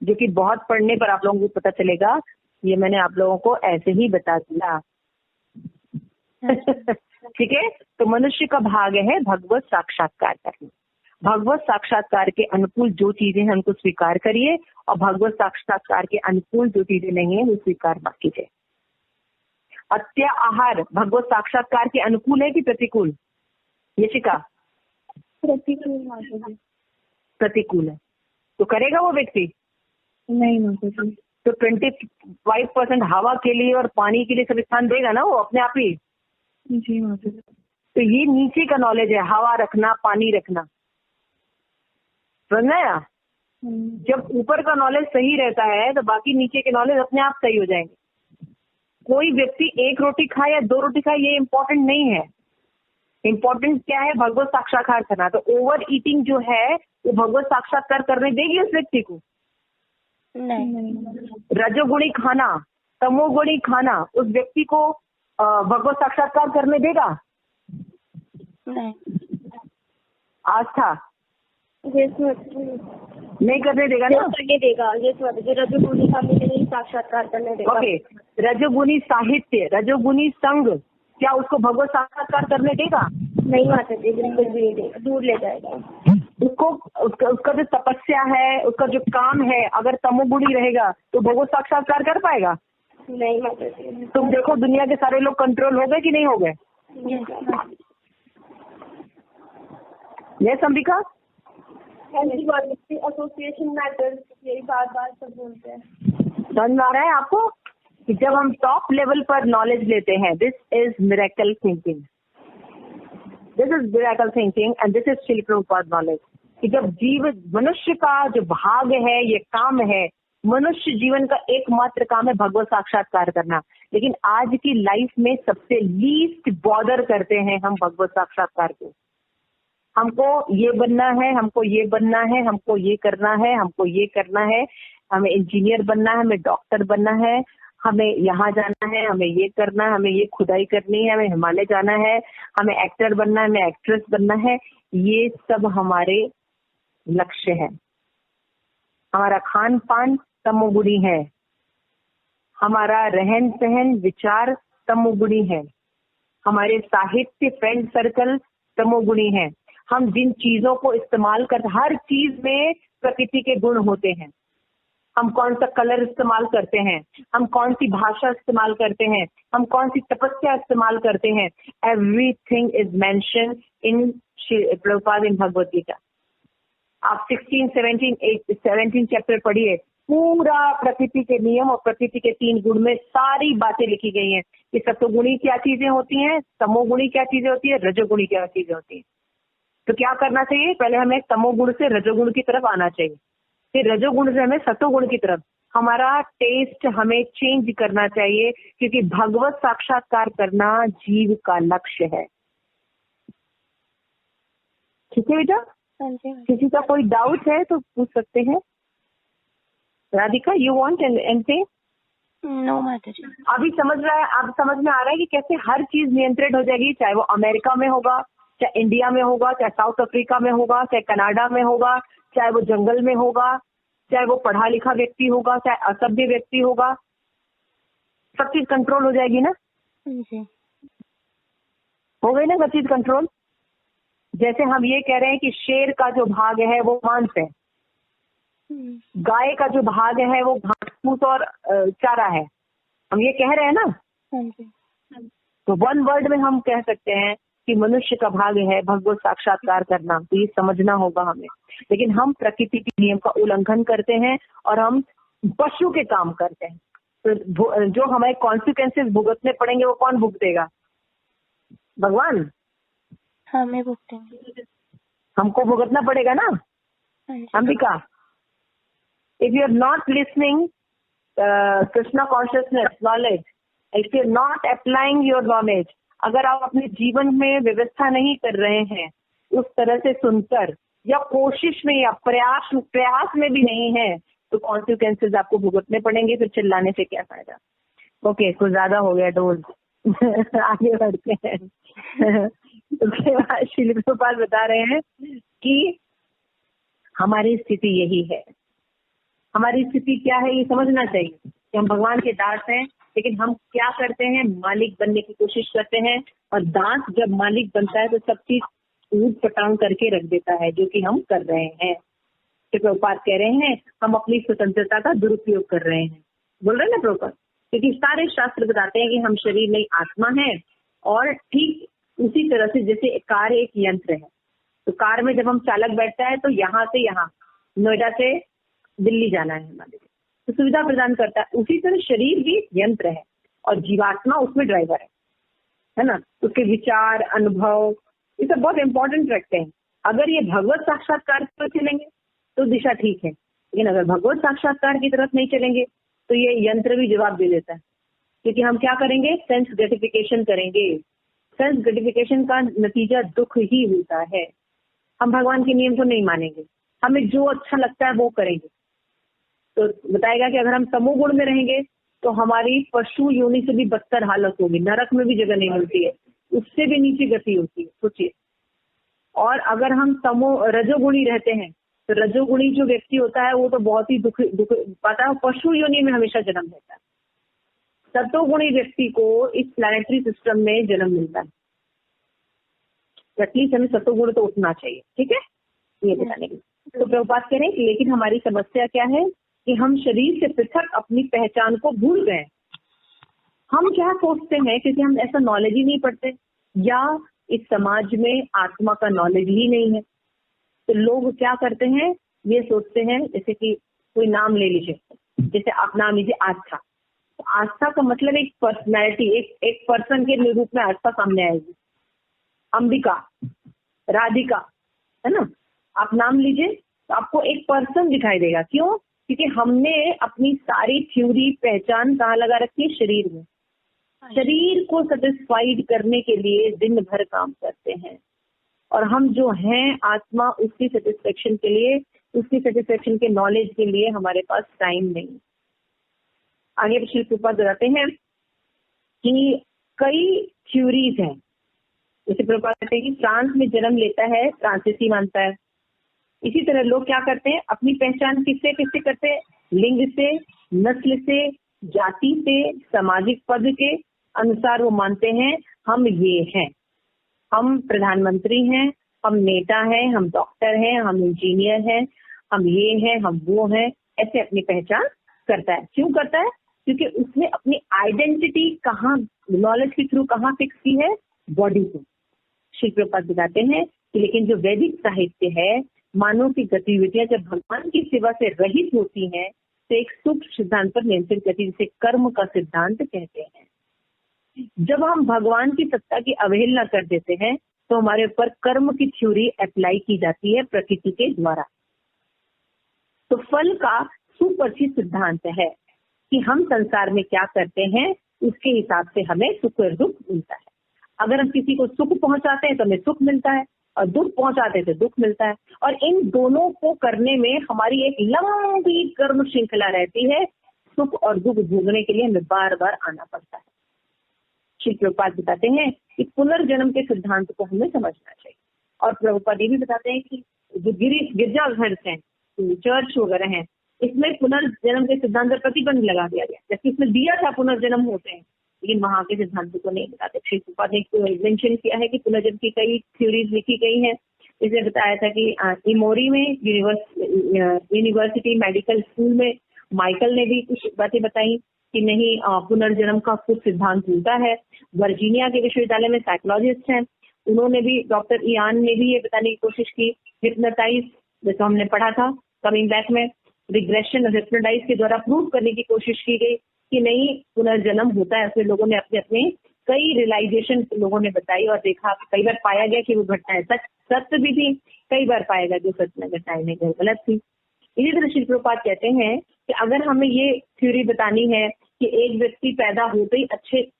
जो कि बहुत पढ़ने पर आप लोगों को पता चलेगा। ये मैंने आप लोगों को ऐसे ही बता दिया। ठीक है, तो मनुष्य का भाग है भगवत साक्षात्कार करना। भगवत साक्षात्कार के अनुकूल जो चीजें हैं उनको स्वीकार करिए, और भगवत साक्षात्कार के अनुकूल जो चीजें नहीं है वो स्वीकार मत कीजिए। अत्य आहार भगवत साक्षात्कार के अनुकूल है कि प्रतिकूल? यशिका? प्रतिकूल। प्रतिकूल है। तो करेगा वो व्यक्ति? नहीं माता जी। तो 25% हवा के लिए और पानी के लिए सब स्थान देगा ना वो अपने आप ही। जी माता जी। तो ये नीचे का नॉलेज है, हवा रखना, पानी रखना, समझ आया? जब ऊपर का नॉलेज सही रहता है तो बाकी नीचे के नॉलेज अपने आप सही हो जाएंगे। कोई व्यक्ति 1 रोटी खाए या 2 रोटी खाए ये इम्पोर्टेंट नहीं है। इम्पोर्टेंट क्या है? भगवत साक्षात्कार करना। तो ओवर ईटिंग जो है वो भगवत साक्षात्कार करने देगी उस व्यक्ति को? नहीं। रजोगुणी खाना, तमोगुणी खाना उस व्यक्ति को भगवत साक्षात्कार करने देगा? नहीं। आस्था? नहीं करने देगा ना? करने देगा। रजोगुणी खाने के लिए साक्षात्कार करने देगा। ओके, रजोगुणी साहित्य, रजोगुणी संघ क्या उसको भगवत साक्षात्कार करने देगा? नहीं माता जी, बिल्कुल भी नहीं देगा, दूर ले जाएगा उसको। उसका जो तपस्या है, उसका जो काम है, अगर तमोगुणी रहेगा तो भगवत साक्षात्कार कर पाएगा? नहीं माता जी। तुम देखो दुनिया के सारे लोग कंट्रोल हो गए कि नहीं हो गए? यस अंबिका? एसोसिएशन मैटर्स, यही बार बार सब बोलते हैं। समझ आ रहा है आपको कि जब हम टॉप लेवल पर नॉलेज लेते हैं, this is miracle thinking, this is miracle thinking and this is Srila Prabhupada knowledge. कि जब मनुष्य का जो भाग है, ये काम है, मनुष्य जीवन का एकमात्र काम है भगवत साक्षात्कार करना। लेकिन आज की लाइफ में सबसे लीस्ट बॉदर करते हैं हम भगवत साक्षात्कार को। हमको ये बनना है, हमको ये बनना है, हमको ये करना है, हमको ये करना है, हमें इंजीनियर बनना है, हमें डॉक्टर बनना है, हमें यहाँ जाना है, हमें ये करना है, हमें ये खुदाई करनी है, हमें हिमालय जाना है, हमें एक्टर बनना है, हमें एक्ट्रेस बनना है। ये सब हमारे लक्ष्य है। हमारा खान पान तमोगुणी है, हमारा रहन सहन विचार तमोगुणी है, हमारे साहित्य फ्रेंड सर्कल तमोगुणी है। हम जिन चीजों को इस्तेमाल कर, हर चीज में प्रकृति के गुण होते हैं। हम कौन सा कलर इस्तेमाल करते हैं, हम कौन सी भाषा इस्तेमाल करते हैं, हम कौन सी तपस्या इस्तेमाल करते हैं, everything is mention in Prabhupada in Bhagavad Gita. आप 16, 17 चैप्टर पढ़िए, पूरा प्रकृति के नियम और प्रकृति के 3 गुण में सारी बातें लिखी गई हैं कि सत्वगुणी क्या चीजें होती हैं, तमोगुणी क्या चीजें होती है, रजोगुणी क्या चीजें होती हैं। तो क्या करना चाहिए? पहले हमें तमोगुण से रजोगुण की तरफ आना चाहिए, फिर रजोगुण से हमें सत्वगुण की तरफ। हमारा टेस्ट हमें चेंज करना चाहिए, क्योंकि भगवत साक्षात्कार करना जीव का लक्ष्य है। ठीक है बेटा? किसी का कोई डाउट है तो पूछ सकते हैं। Radhika, you want anything? No माता जी। अभी समझ रहा है, आप समझ में आ रहा है कि कैसे हर चीज नियंत्रित हो जाएगी, चाहे वो अमेरिका में होगा, चाहे इंडिया में होगा, चाहे साउथ अफ्रीका में होगा, चाहे कनाडा में होगा, चाहे वो जंगल में होगा, चाहे वो पढ़ा लिखा व्यक्ति होगा, चाहे असभ्य व्यक्ति होगा, सब चीज कंट्रोल हो जाएगी ना? जी। हो गई ना सब चीज कंट्रोल? जैसे हम ये कह रहे हैं कि शेर का जो भाग है वो मांस है, गाय का जो भाग है वो घास फूस और चारा है, हम ये कह रहे हैं ना। हाँ जी। तो वन वर्ड में हम कह सकते हैं कि मनुष्य का भाग है भगवत साक्षात्कार करना, तो ये समझना होगा हमें। लेकिन हम प्रकृति के नियम का उल्लंघन करते हैं और हम पशु के काम करते हैं, तो जो हमें कॉन्सिक्वेंसेस भुगतने पड़ेंगे वो कौन भुगतेगा? भगवान। हमें भुगतेंगे, हमको भुगतना पड़ेगा ना। हाँ जी। Ambika, if you are not listening Krishna consciousness knowledge, if you are not applying your knowledge, अगर आप अपने जीवन में व्यवस्था नहीं कर रहे हैं उस तरह से सुनकर, या कोशिश में या प्रयास में भी नहीं है, तो कॉन्सिक्वेंसेज आपको भुगतने पड़ेंगे। फिर चिल्लाने से क्या फायदा? ओके, कुछ ज्यादा हो गया डोज। आगे बढ़ते हैं। उसके बाद श्रील प्रभुपाद बता रहे हैं कि हमारी स्थिति यही है। हमारी स्थिति क्या है ये समझना चाहिए कि हम भगवान के दास हैं, लेकिन हम क्या करते हैं? मालिक बनने की कोशिश करते हैं, और दास जब मालिक बनता है तो सब चीज ऊट पटांग करके रख देता है, जो कि हम कर रहे हैं। तो प्रभुपाद कह रहे हैं हम अपनी स्वतंत्रता का दुरुपयोग कर रहे हैं। बोल रहे हैं ना प्रभुपाद, क्योंकि सारे शास्त्र बताते हैं कि हम शरीर नहीं आत्मा है, और ठीक उसी तरह से जैसे कार एक यंत्र है, तो कार में जब हम चालक बैठता है तो यहाँ से यहाँ, नोएडा से दिल्ली जाना है हमारे, तो सुविधा प्रदान करता है। उसी तरह शरीर भी यंत्र है और जीवात्मा उसमें ड्राइवर है ना। उसके विचार, अनुभव, ये सब बहुत इंपॉर्टेंट रखते हैं। अगर ये भगवत साक्षात्कार पर चलेंगे तो दिशा ठीक है, लेकिन अगर भगवत साक्षात्कार की तरफ नहीं चलेंगे तो ये यंत्र भी जवाब दे देता है। क्योंकि हम क्या करेंगे? सेंस ग्रेटिफिकेशन करेंगे। सेंस ग्रेटिफिकेशन का नतीजा दुख ही होता है। हम भगवान के नियम को नहीं मानेंगे, हमें जो अच्छा लगता है वो करेंगे। तो बताएगा कि अगर हम तमो गुण में रहेंगे तो हमारी पशु योनि से भी बदतर हालत होगी, नरक में भी जगह नहीं मिलती है, उससे भी नीचे गति होती है, सोचिए। और अगर हम रजोगुणी रहते हैं तो रजोगुणी जो व्यक्ति होता है वो तो बहुत ही दुख पाता है, पशु योनि में हमेशा जन्म लेता है। सतोगुणी व्यक्ति को इस प्लैनेटरी सिस्टम में जन्म मिलता है। एटलीस्ट हमें सतोगुण तो उठना चाहिए, ठीक है, ये बताने के। तो प्रभुपाद कह रहे हैं कि लेकिन हमारी समस्या क्या है कि हम शरीर से पृथक अपनी पहचान को भूल गए। हम क्या सोचते हैं, क्योंकि हम ऐसा नॉलेज ही नहीं पढ़ते, या इस समाज में आत्मा का नॉलेज ही नहीं है, तो लोग क्या करते हैं, ये सोचते हैं, जैसे कि कोई नाम ले लीजिए, जैसे आप नाम लीजिए आस्था। तो आस्था का मतलब एक पर्सनैलिटी, एक पर्सन के रूप में आस्था सामने आएगी। अंबिका, राधिका, है ना, आप नाम लीजिए तो आपको एक पर्सन दिखाई देगा। क्यों? क्योंकि हमने अपनी सारी थ्योरी, पहचान कहाँ लगा रखी है? शरीर में। शरीर को सेटिस्फाइड करने के लिए दिन भर काम करते हैं, और हम जो हैं आत्मा, उसकी सेटिस्फेक्शन के लिए, उसकी सेटिस्फेक्शन के नॉलेज के लिए हमारे पास टाइम नहीं। आगे श्री प्रभुपाद बताते हैं कि कई थ्योरीज हैं। जैसे प्रभुपाद कहते हैं कि फ्रांस में जन्म लेता है फ्रांसीसी मानता है। इसी तरह लोग क्या करते हैं, अपनी पहचान किससे करते हैं? लिंग से, नस्ल से, जाति से, सामाजिक पद के अनुसार वो मानते हैं हम ये हैं, हम प्रधानमंत्री हैं, हम नेता हैं, हम डॉक्टर हैं, हम इंजीनियर हैं, हम ये हैं, हम वो हैं, ऐसे अपनी पहचान करता है। क्यों करता है? क्योंकि उसने अपनी आइडेंटिटी कहाँ, नॉलेज के थ्रू कहाँ फिक्स की है? बॉडी को। श्री प्रभुपाद बताते हैं कि लेकिन जो वैदिक साहित्य है, मानव की गतिविधियां जब भगवान की सेवा से रहित होती हैं तो एक सूक्ष्म सिद्धांत पर नियंत्रित करती है, जिसे कर्म का सिद्धांत कहते हैं। जब हम भगवान की सत्ता की अवहेलना कर देते हैं तो हमारे ऊपर कर्म की थ्योरी अप्लाई की जाती है प्रकृति के द्वारा। तो फल का सुपरिचित सिद्धांत है कि हम संसार में क्या करते हैं उसके हिसाब से हमें सुख और दुख मिलता है। अगर हम किसी को सुख पहुंचाते हैं तो हमें सुख मिलता है, और दुख पहुंचाते हैं तो दुख मिलता है। और इन दोनों को करने में हमारी एक लंबी कर्म श्रृंखला रहती है। सुख और दुख भोगने के लिए हमें बार बार आना पड़ता है। श्री प्रभुपाद बताते हैं कि पुनर्जन्म के सिद्धांत को हमें समझना चाहिए। और प्रभुपाद ये भी बताते हैं कि जो गिरजाघर हैं, चर्च वगैरह हैं, इसमें पुनर्जन्म के सिद्धांत पर प्रतिबंध लगा दिया गया। जैसे इसमें दिया था पुनर्जन्म होते हैं, लेकिन वहां के सिद्धांत को नहीं बताते। श्री प्रभुपाद ने मेंशन किया है कि पुनर्जन्म की कई थ्योरीज लिखी गई हैं, इसे बताया था कि इमोरी में यूनिवर्सिटी मेडिकल स्कूल में माइकल ने भी कुछ बातें बताई कि नहीं, पुनर्जन्म का कुछ सिद्धांत मिलता है। वर्जीनिया के विश्वविद्यालय में साइकोलॉजिस्ट हैं, उन्होंने भी, डॉक्टर इयान ने भी ये बताने की कोशिश की। हिप्नोटाइज, जैसा हमने पढ़ा था कमिंग बैक में, रिग्रेशन और हिप्नोटाइज के द्वारा प्रूव करने की कोशिश की गई कि नहीं, पुनर्जन्म होता है। ऐसे लोगों ने अपने अपने कई रियलाइजेशन लोगों ने बताई और देखा, कई बार पाया गया कि वो घटनाएं सत्य भी थी, कई बार पाया गया जो सच में घटनाएं नहीं गलत थी। इसी तरह श्रील प्रभुपाद कहते हैं कि अगर हमें ये थ्योरी बतानी है कि एक व्यक्ति पैदा होते ही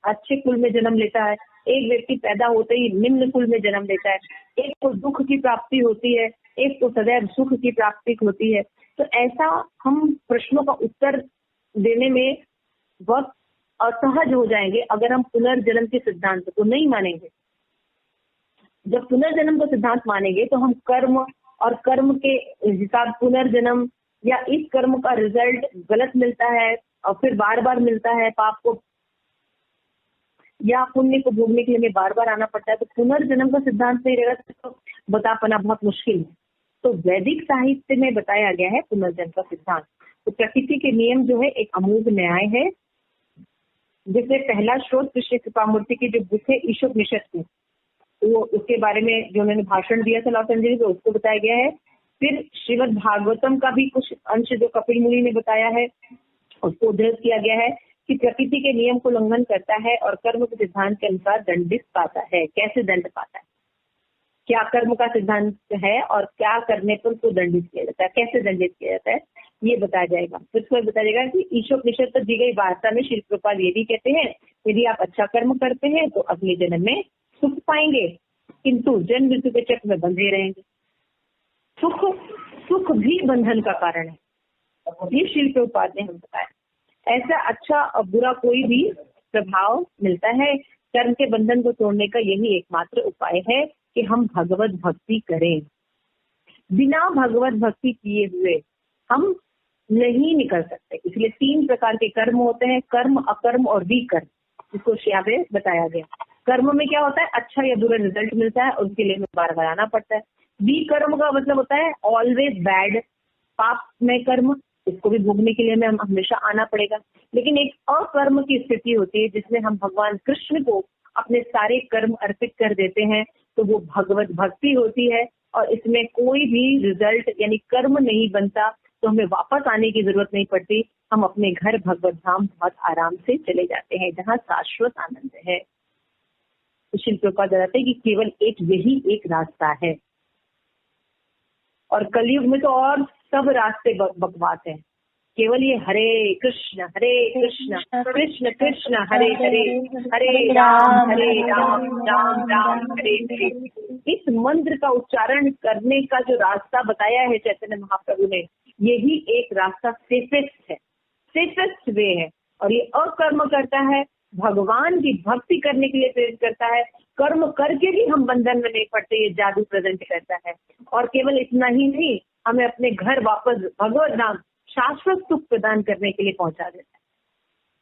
अच्छे कुल में जन्म लेता है, एक व्यक्ति पैदा होते ही निम्न कुल में जन्म लेता है, एक को दुख की प्राप्ति होती है, एक को सदैव सुख की प्राप्ति होती है, तो ऐसा हम प्रश्नों का उत्तर देने में बहुत असहज हो जाएंगे अगर हम पुनर्जन्म के सिद्धांत को नहीं मानेंगे। जब पुनर्जन्म को सिद्धांत मानेंगे तो हम कर्म और कर्म के हिसाब पुनर्जन्म या इस कर्म का रिजल्ट गलत मिलता है और फिर बार बार मिलता है, पाप को या पुण्य को भोगने के लिए हमें बार बार आना पड़ता है, तो पुनर्जन्म का सिद्धांत नहीं रहेगा तो बता पाना बहुत मुश्किल है। तो वैदिक साहित्य में बताया गया है पुनर्जन्म का सिद्धांत। तो प्रकृति के नियम जो है एक अमूल्य न्याय है, जिसमें पहला स्रोत कृष्ण कृपामूर्ति की जो बुक है ईशोपनिषद की, वो उसके बारे में जो उन्होंने भाषण दिया था लॉस एंजलिस, उसको बताया गया है। फिर श्रीमद् भागवतम का भी कुछ अंश जो कपिल मुनि ने बताया है उसको उद्धृत किया गया है कि प्रकृति के नियम को उल्लंघन करता है और कर्म के सिद्धांत के अनुसार दंडित पाता है। कैसे दंड पाता है, क्या कर्म का सिद्धांत है और क्या करने पर उसको दंडित किया जाता है, कैसे दंडित किया जाता है, ये बताया जाएगा। फिर उसको बताया जाएगा कि ईशोपनिषद पर दी गई वार्ता में श्री प्रभुपाद ये भी कहते हैं यदि आप अच्छा कर्म करते हैं तो अगले जन्म में सुख पाएंगे, किंतु जन्म मृत्यु के चक्र में बंधे रहेंगे। सुख भी बंधन का कारण है, ये श्री प्रभुपाद ने हमें बताया। ऐसा अच्छा और बुरा कोई भी प्रभाव मिलता है, कर्म के बंधन को तोड़ने का यही एकमात्र उपाय है कि हम भगवत भक्ति करें। बिना भगवत भक्ति किए हुए हम नहीं निकल सकते। इसलिए 3 प्रकार के कर्म होते हैं, कर्म, अकर्म और विकर्म, जिसको यहाँ पे बताया गया। कर्म में क्या होता है, अच्छा या बुरा रिजल्ट मिलता है और उसके लिए हमें बार बार आना पड़ता है। विकर्म का मतलब होता है ऑलवेज बैड, पाप में कर्म, इसको भी भोगने के लिए हमें हमेशा आना पड़ेगा। लेकिन एक अकर्म की स्थिति होती है जिसमें हम भगवान कृष्ण को अपने सारे कर्म अर्पित कर देते हैं, तो वो भगवत भक्ति होती है और इसमें कोई भी रिजल्ट यानी कर्म नहीं बनता, तो हमें वापस आने की जरूरत नहीं पड़ती। हम अपने घर भगवत धाम बहुत आराम से चले जाते हैं जहाँ शाश्वत आनंद है। तो श्री प्रभुपाद बताते हैं कि केवल यही एक रास्ता है, और कलयुग में तो और सब रास्ते बकवास हैं। केवल ये हरे कृष्ण कृष्ण कृष्ण हरे हरे, हरे राम राम राम हरे हरे, इस मंत्र का उच्चारण करने का जो रास्ता बताया है चैतन्य महाप्रभु ने, यही एक रास्ता सेफेस्ट वे है। और ये अकर्म करता है, भगवान की भक्ति करने के लिए प्रेरित करता है। कर्म करके भी हम बंधन में नहीं पड़ते, ये जादू प्रेजेंट करता है। और केवल इतना ही नहीं, हमें अपने घर वापस भगवत नाम शाश्वत सुख प्रदान करने के लिए पहुंचा देता है।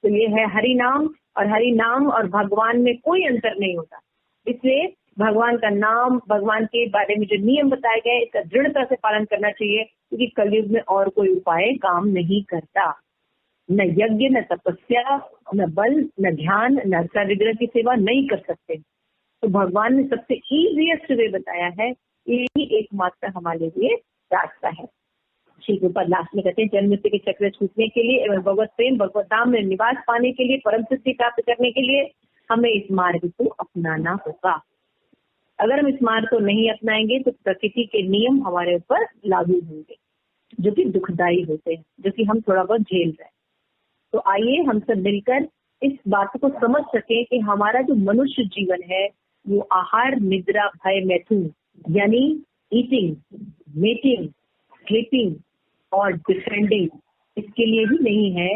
तो ये है हरि नाम, और हरि नाम और भगवान में कोई अंतर नहीं होता। इसलिए भगवान का नाम, भगवान के बारे में जो नियम बताए गए, इसका दृढ़ता से पालन करना चाहिए, क्योंकि कलयुग में और कोई उपाय काम नहीं करता। न यज्ञ, न तपस्या, न बल, न ध्यान, न अर्चा विग्रह की सेवा नहीं कर सकते। तो भगवान ने सबसे इजीएस्ट वे बताया है, यही एकमात्र हमारे लिए रास्ता है। श्री प्रभुपाद लास्ट में कहते हैं, जन्म मृत्यु के चक्र छूटने के लिए एवं भगवत प्रेम, भगवत धाम में निवास पाने के लिए, परम सिद्धि प्राप्त करने के लिए हमें इस मार्ग को अपनाना होगा। अगर हम इस मार्ग को नहीं अपनाएंगे तो प्रकृति के नियम हमारे ऊपर लागू होंगे, जो कि दुखदायी होते हैं, जो कि हम थोड़ा बहुत झेल रहे हैं। तो आइए हम सब मिलकर इस बात को समझ सके कि हमारा जो मनुष्य जीवन है वो आहार, निद्रा, भय, मैथुन यानी ईटिंग, मेटिंग, स्लीपिंग और डिफेंडिंग, इसके लिए ही नहीं है,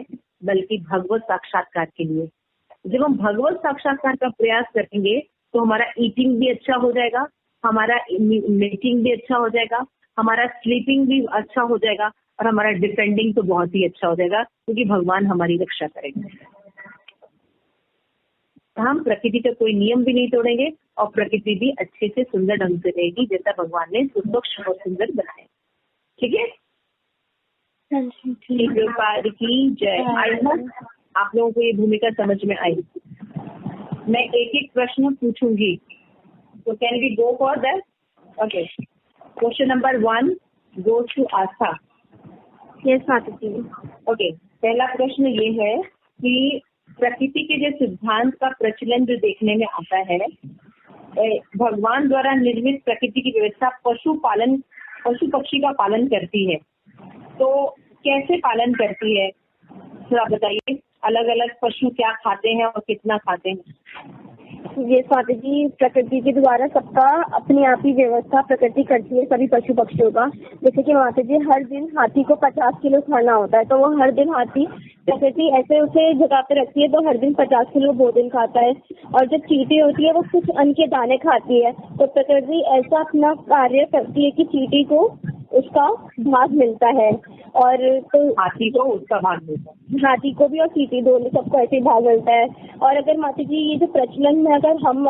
बल्कि भगवत साक्षात्कार के लिए। जब हम भगवत साक्षात्कार का प्रयास करेंगे तो हमारा ईटिंग भी अच्छा हो जाएगा, हमारा मेटिंग भी अच्छा हो जाएगा, हमारा स्लीपिंग भी अच्छा हो जाएगा, और हमारा डिफेंडिंग तो बहुत ही अच्छा हो जाएगा, क्योंकि भगवान हमारी रक्षा करेंगे। हम प्रकृति का कोई नियम भी नहीं तोड़ेंगे और प्रकृति भी अच्छे से सुंदर ढंग से रहेगी जैसा भगवान ने स्वच्छ और सुंदर बनाया। ठीक है, श्री प्रभुपाद की जय। आई होप आप लोगों को ये भूमिका समझ में आई। मैं एक एक प्रश्न पूछूंगी, तो can we go for that? Okay, question number 1 goes to Astha. Yes माता जी। ओके, पहला प्रश्न ये है कि प्रकृति के जो सिद्धांत का प्रचलन जो देखने में आता है, भगवान द्वारा निर्मित प्रकृति की व्यवस्था पशु पक्षी का पालन करती है, तो कैसे पालन करती है थोड़ा बताइए। अलग अलग पशु क्या खाते हैं और कितना खाते हैं? ये माता जी, प्रकृति के द्वारा सबका अपनी आप ही व्यवस्था प्रकृति करती है सभी पशु पक्षियों का। जैसे कि माता जी, हर दिन हाथी को 50 किलो खाना होता है, तो वो हर दिन हाथी प्रकृति ऐसे उसे जगह पे रखती है, तो हर दिन 50 किलो भोजन खाता है। और जब चींटी होती है वो कुछ अन्न के दाने खाती है, तो प्रकृति ऐसा अपना कार्य करती है कि चींटी को उसका भाग मिलता है, और तो हाथी को उसका भाग मिलता है, हाथी को भी और चींटी दोनों सबको ऐसे ही भाग मिलता है। और अगर माता जी ये जो प्रचलन में अगर हम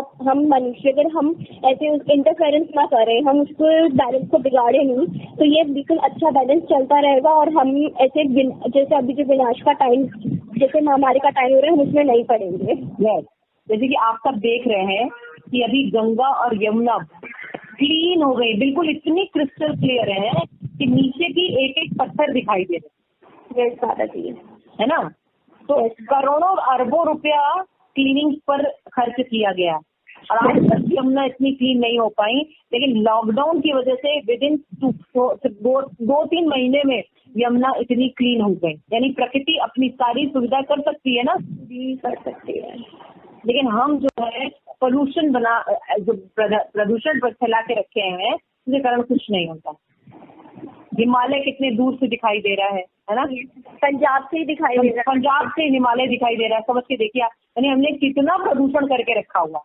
मनुष्य अगर हम ऐसे इंटरफेरेंस ना करें, हम उसको बैलेंस को बिगाड़े नहीं, तो ये बिल्कुल अच्छा बैलेंस चलता रहेगा। और हम ऐसे जैसे अभी जो विनाश का टाइम, जैसे महामारी का टाइम हो रहा है, हम उसमें नहीं पड़ेंगे। जैसे कि आप सब देख रहे हैं कि अभी गंगा और यमुना क्लीन हो गई, बिल्कुल इतनी क्रिस्टल क्लियर है कि नीचे की एक एक पत्थर दिखाई दे रहे हैं। दादा जी, है ना? तो करोड़ों अरबों रुपया क्लीनिंग पर खर्च किया गया और आज यमुना इतनी क्लीन नहीं हो पाई, लेकिन लॉकडाउन की वजह से विद इन 2-3 महीने में यमुना इतनी क्लीन हो गई। यानी प्रकृति अपनी सारी सुविधा कर सकती है ना, जी कर सकती है, लेकिन हम जो है प्रदूषण पर फैला के रखे हैं, उसके कारण कुछ नहीं होता। हिमालय कितने दूर से दिखाई दे रहा है ना? पंजाब से ही दिखाई दे रहा है, पंजाब से हिमालय दिखाई दे रहा है, समझ के देखिए आप। यानी हमने कितना प्रदूषण करके रखा हुआ,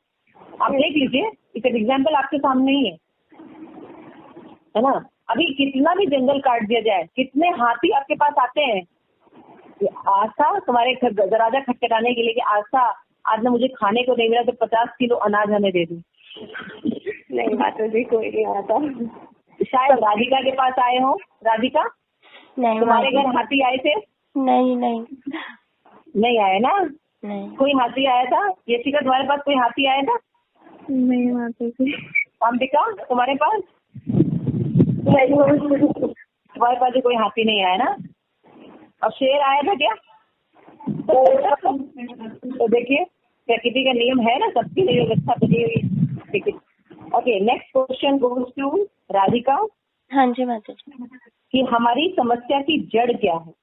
आप देख लीजिए, एक एग्जाम्पल आपके सामने ही है ना? अभी कितना भी जंगल काट दिया जाए, कितने हाथी आपके पास आते हैं। आस्था तुम्हारे दरवाजा खटखटाने के लिए कि आस्था आज ना मुझे खाने को नहीं मिला तो 50 किलो अनाज हमें दे दूं। नहीं बात जी, कोई नहीं आता। शायद राधिका के पास आए हो। राधिका, नहीं, तुम्हारे घर हाथी आए थे? नहीं आए ना? नहीं। कोई हाथी आया था? यशिका, तुम्हारे पास कोई हाथी आया था? नहीं माता जी। अंबिका, तुम्हारे पास? तुम्हारे पास भी कोई हाथी नहीं आया ना? और शेर आया था क्या? तो देखिए प्रकृति का नियम है ना, सबकी लिए व्यवस्था बनी हुई। Okay, next question goes to Radhika. हाँ जी माता जी। कि हमारी समस्या की जड़ क्या है?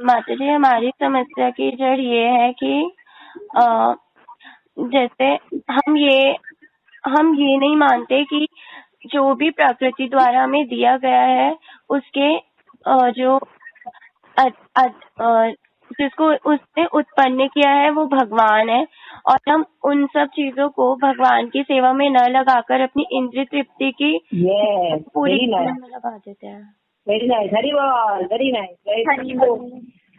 माता जी, हमारी समस्या की जड़ ये है कि जैसे हम ये नहीं मानते कि जो भी प्रकृति द्वारा हमें दिया गया है उसके जो जिसको उसने उत्पन्न किया है वो भगवान है, और हम उन सब चीजों को भगवान की सेवा में न लगाकर अपनी इंद्रिय तृप्ति की पूरी में लगा देते हैं। वेरी नाइस, हरी बोल, वेरी नाइस।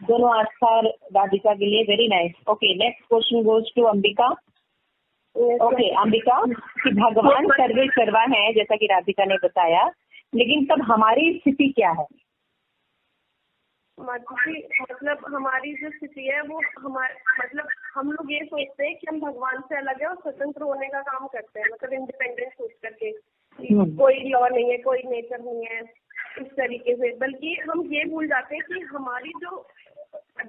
दोनों आस्था राधिका के लिए very nice. Okay, next question goes to Ambika. Okay Ambika, कि भगवान सर्वे सर्वा है जैसा कि राधिका ने बताया, लेकिन तब हमारी स्थिति क्या है? मतलब हमारी जो स्थिति है वो मतलब हम लोग ये सोचते हैं कि हम भगवान से अलग है और स्वतंत्र होने का काम करते हैं, मतलब इंडिपेंडेंट सोच करके, कोई लॉ नहीं है, कोई नेचर नहीं है इस तरीके से। बल्कि हम ये भूल जाते हैं कि हमारी जो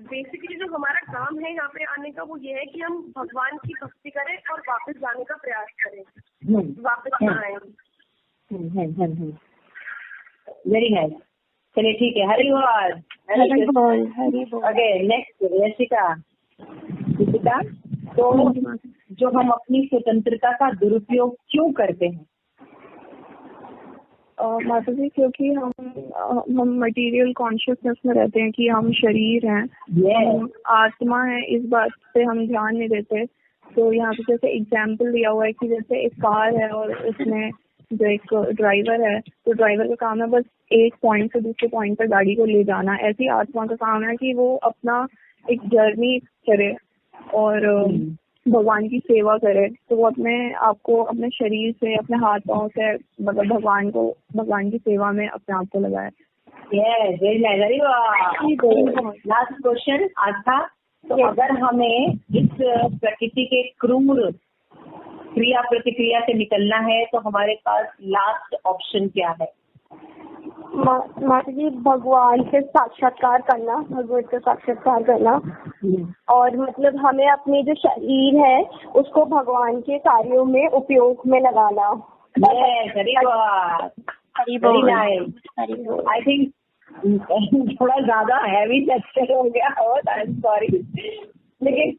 बेसिकली जो हमारा काम है यहाँ पे आने का, वो ये है कि हम भगवान की भक्ति करें और वापस जाने का प्रयास करें, वापस ना आए। वेरी नाइस, चलिए ठीक है, हरी बोल, हरी बोल, हरी बोल। Okay, next Yashika. तो जो हम अपनी स्वतंत्रता का दुरुपयोग क्यों करते हैं? माता जी, क्योंकि हम मटेरियल कॉन्शियसनेस में रहते हैं कि हम शरीर हैं, हम आत्मा है, इस बात पे हम ध्यान नहीं देते। तो यहाँ पे जैसे एग्जाम्पल दिया हुआ है कि जैसे एक कार है और उसमें जो एक ड्राइवर है, तो ड्राइवर का काम है बस एक पॉइंट से दूसरे पॉइंट पर गाड़ी को ले जाना। ऐसी आत्मा का काम है कि वो अपना एक जर्नी करे और भगवान की सेवा करे, तो वो अपने आपको अपने शरीर से, अपने हाथों से मतलब भगवान की सेवा में अपने आप को लगाए। Very nice. लास्ट क्वेश्चन आस्था, तो अगर हमें इस प्रकृति के क्रूर क्रिया प्रतिक्रिया से निकलना है तो हमारे पास लास्ट ऑप्शन क्या है? माता जी, भगवान से साक्षात्कार करना, भगवत का साक्षात्कार करना, और मतलब हमें अपने जो शरीर है उसको भगवान के कार्यों में उपयोग में लगाना। आई थिंक थोड़ा ज्यादा हैवी लेक्चर हो गया हो, आई एम सॉरी, लेकिन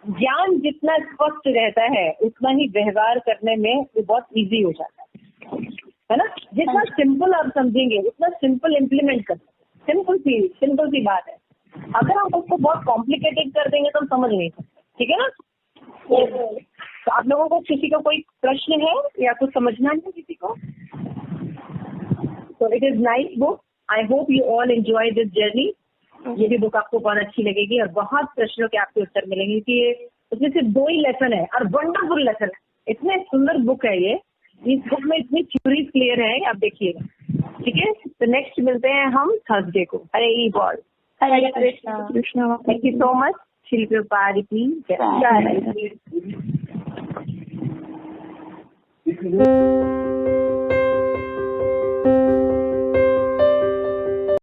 ज्ञान जितना स्पष्ट रहता है उतना ही व्यवहार करने में वो बहुत इजी हो जाता है ना। जितना सिंपल आप समझेंगे उतना सिंपल इम्प्लीमेंट कर, सिंपल सी बात है। अगर हम उसको बहुत कॉम्प्लिकेटेड कर देंगे तो हम समझ नहीं सकते, ठीक है ना। तो आप लोगों को किसी का कोई प्रश्न है या कुछ समझना है किसी को? तो it is nice book, I hope you all enjoy this journey. ये भी बुक आपको बहुत अच्छी लगेगी और बहुत प्रश्नों के आपके उत्तर मिलेंगे कि ये उसमें सिर्फ 2 ही लेसन है और वंडरफुल लेसन है। इतने सुंदर बुक है ये, इस बुक में इतनी थ्योरीज क्लियर है, आप देखिएगा, ठीक है। तो नेक्स्ट मिलते हैं हम थर्सडे को। हरे बोल, Hare Krishna. Thank you so much. Shri Prabhupada की जय।